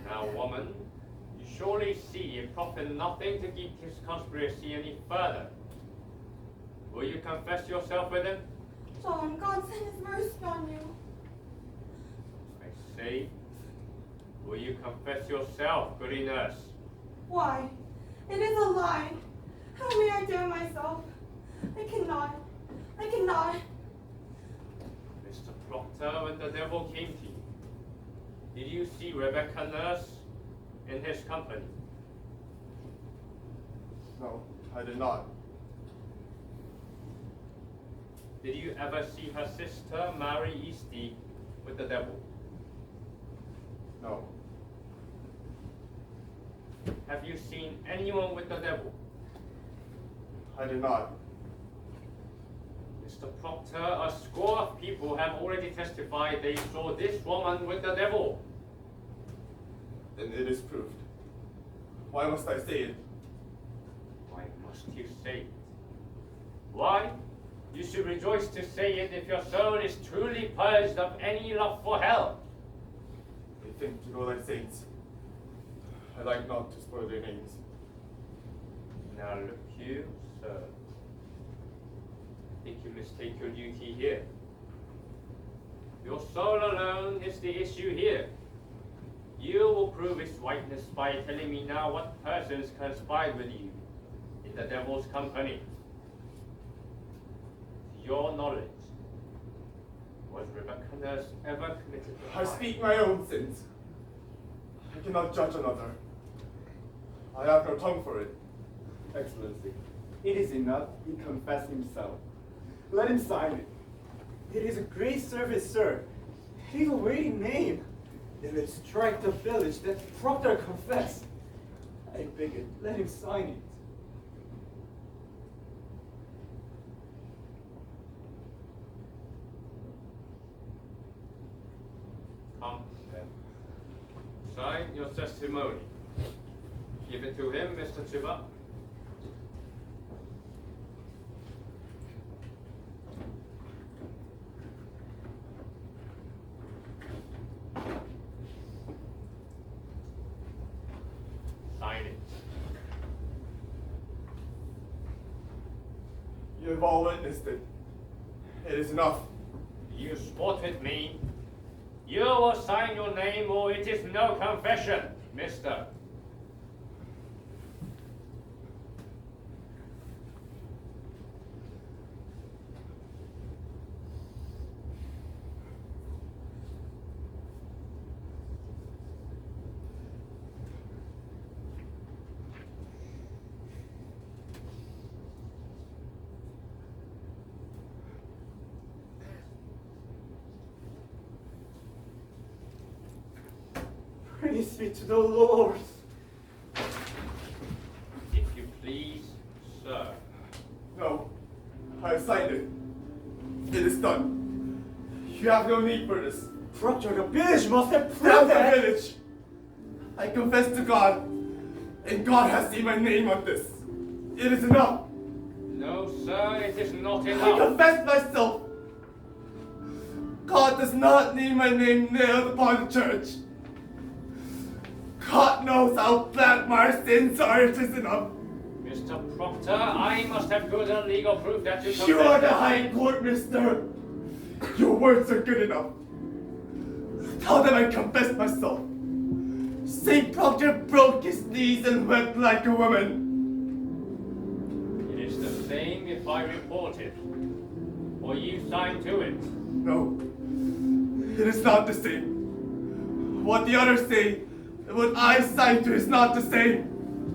Speaker 8: Now, woman, you surely see it profit nothing to keep this conspiracy any further. Will you confess yourself with him?
Speaker 1: John, God send his mercy on you.
Speaker 8: I say, will you confess yourself, goody nurse?
Speaker 1: Why? It is a lie. How may I dare myself? I cannot. I cannot.
Speaker 8: Mr. Proctor, when the devil came to you, did you see Rebecca Nurse in his company?
Speaker 6: No, I did not.
Speaker 8: Did you ever see her sister, Mary Eastie, with the devil?
Speaker 6: No.
Speaker 8: Have you seen anyone with the devil?
Speaker 6: I did not.
Speaker 8: Mr. Proctor, a score of people have already testified they saw this woman with the devil.
Speaker 6: Then it is proved. Why must I say it?
Speaker 8: Why must you say it? Why? You should rejoice to say it if your soul is truly purged of any love for hell.
Speaker 6: They think you know thy saints. I like not to spoil their names.
Speaker 8: Now look you, sir. I think you mistake your duty here. Your soul alone is the issue here. You will prove its whiteness by telling me now what persons conspired with you in the devil's company. To your knowledge, was Rebecca Nurse ever committed to
Speaker 6: I speak my own sins. I cannot judge another. I have no tongue for it.
Speaker 2: Excellency, it is enough he confessed himself. Let him sign it. It is a great service, sir. It is a weighty name. Then let's strike the village that Proctor confessed. I beg it, let him sign it.
Speaker 8: Come, then. Sign your testimony. Give it to him, Mr. Chiba. Sign it.
Speaker 6: You have all witnessed it. It is enough.
Speaker 8: You sport with me. You will sign your name or it is no confession, mister.
Speaker 2: Praise be to the Lord.
Speaker 8: If you please, sir.
Speaker 6: No, I have signed it. It is done. You have no need for this.
Speaker 2: Proctor, the village must have
Speaker 6: Damn
Speaker 2: proved
Speaker 6: the
Speaker 2: that.
Speaker 6: village! I confess to God, and God has seen my name on this. It is enough.
Speaker 8: No, sir, it is not
Speaker 6: I
Speaker 8: enough.
Speaker 6: confess myself. God does not need my name nailed upon the church. God knows how black my sins are. It is enough.
Speaker 8: Mr. Proctor, I must have good and legal proof that you
Speaker 6: You are the
Speaker 8: confess.
Speaker 6: High Court, mister. Your words are good enough. Tell them I confess myself. St. Proctor broke his knees and wept like a woman.
Speaker 8: It is the same if I report it, or you sign to it.
Speaker 6: No, it is not the same. What the others say and what I sign to is not the same.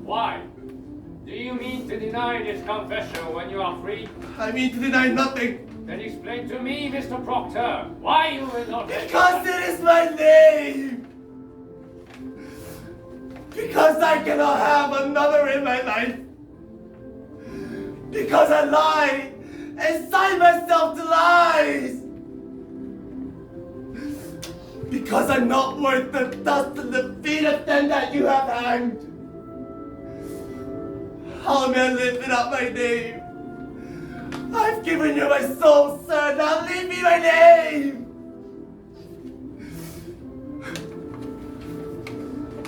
Speaker 8: Why? Do you mean to deny this confession when you are free?
Speaker 6: I mean to deny nothing.
Speaker 8: Then explain to me, Mr. Proctor, why you will not
Speaker 6: Because it is my name! Because I cannot have another in my life! Because I lie and sign myself to lies! because I'm not worth the dust and the feet of them that you have hanged. How may I live without my name? I've given you my soul, sir. Now leave me my name.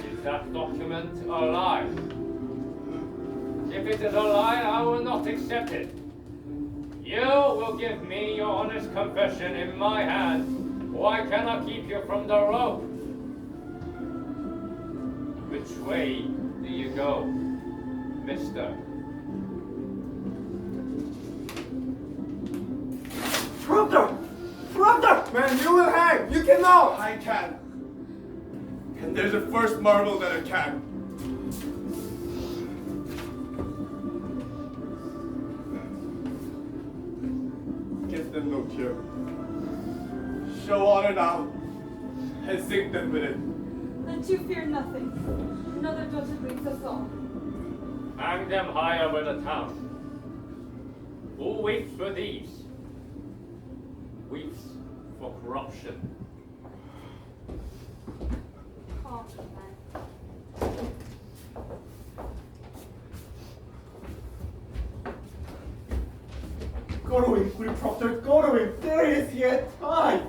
Speaker 8: Is that document a lie? If it is a lie, I will not accept it. You will give me your honest confession in my hand, or I cannot keep you from the rope. Which way do you go, mister?
Speaker 2: Proctor! Proctor!
Speaker 6: Man, you will hang. You cannot. I can. And there's a first marvel that I can. Get them no cure. Show honor now, and sink them with it.
Speaker 5: And you fear nothing. Another daughter brings us all.
Speaker 8: Hang them high over the town. Who weeps for these? Weeps for corruption.
Speaker 7: Calm, man.
Speaker 2: Go to him, please, Proctor. Go to him. There is yet time.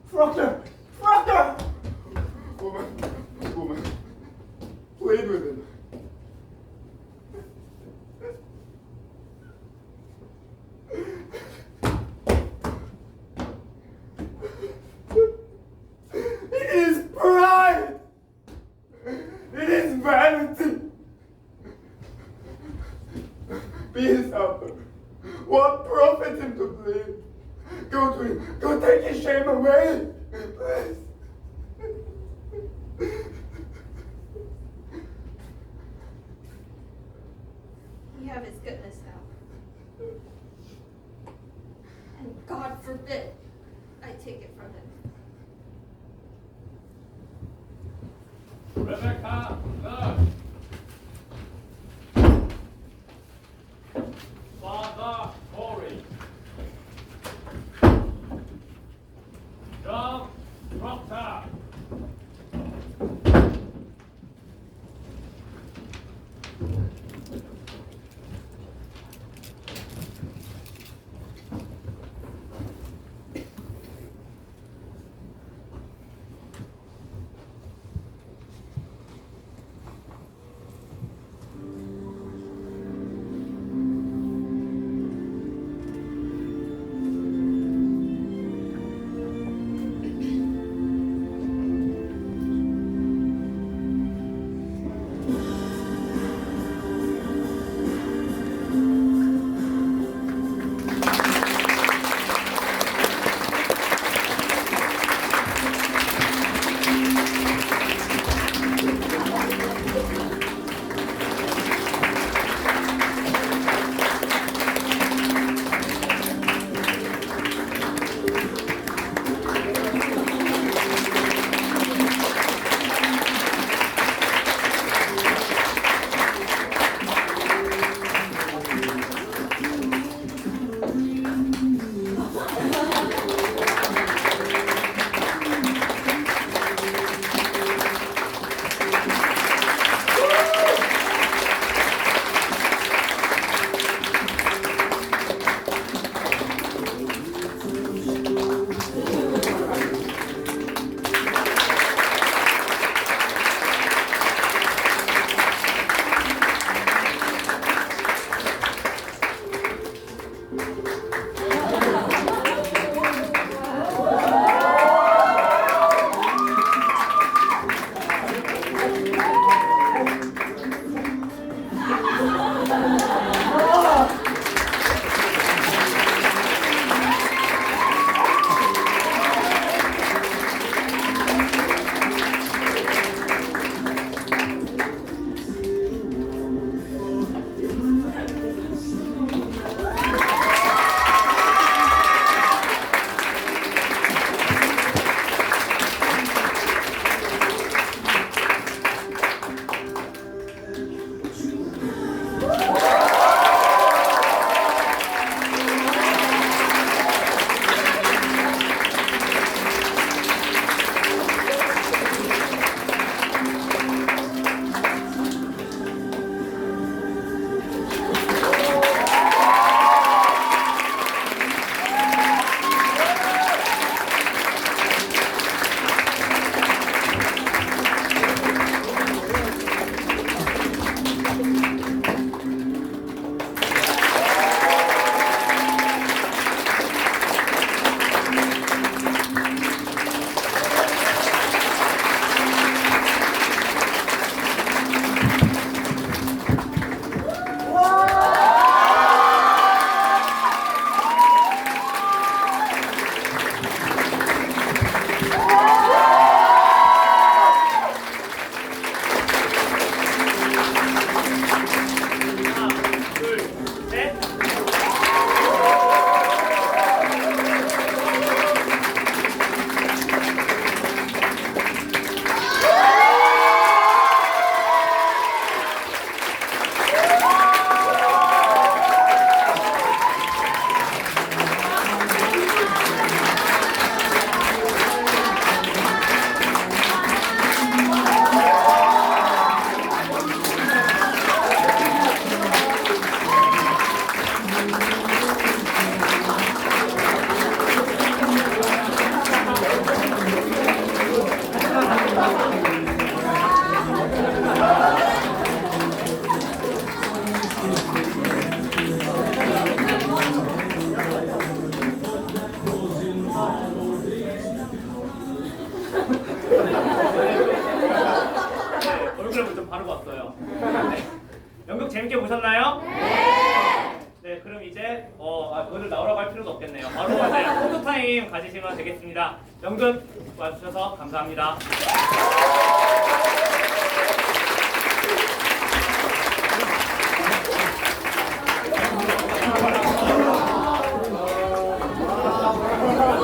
Speaker 2: Proctor! Proctor!
Speaker 6: Woman, plead with him.
Speaker 2: It is pride! It is vanity!
Speaker 6: Be his helper. What profit him to plead? Go to him. Go take his shame away. Please.
Speaker 1: We have his goodness now. And God forbid I take it from him.
Speaker 8: Rebecca, no. Father Corey. John Proctor.
Speaker 9: 네, 얼굴을 좀 바르고 왔어요. 네. 연극 재밌게 보셨나요? 네, 그럼 이제 그들 나오라고 할 필요도 없겠네요. 바로 이제 포토타임 가지시면 되겠습니다. 연극 와주셔서 감사합니다.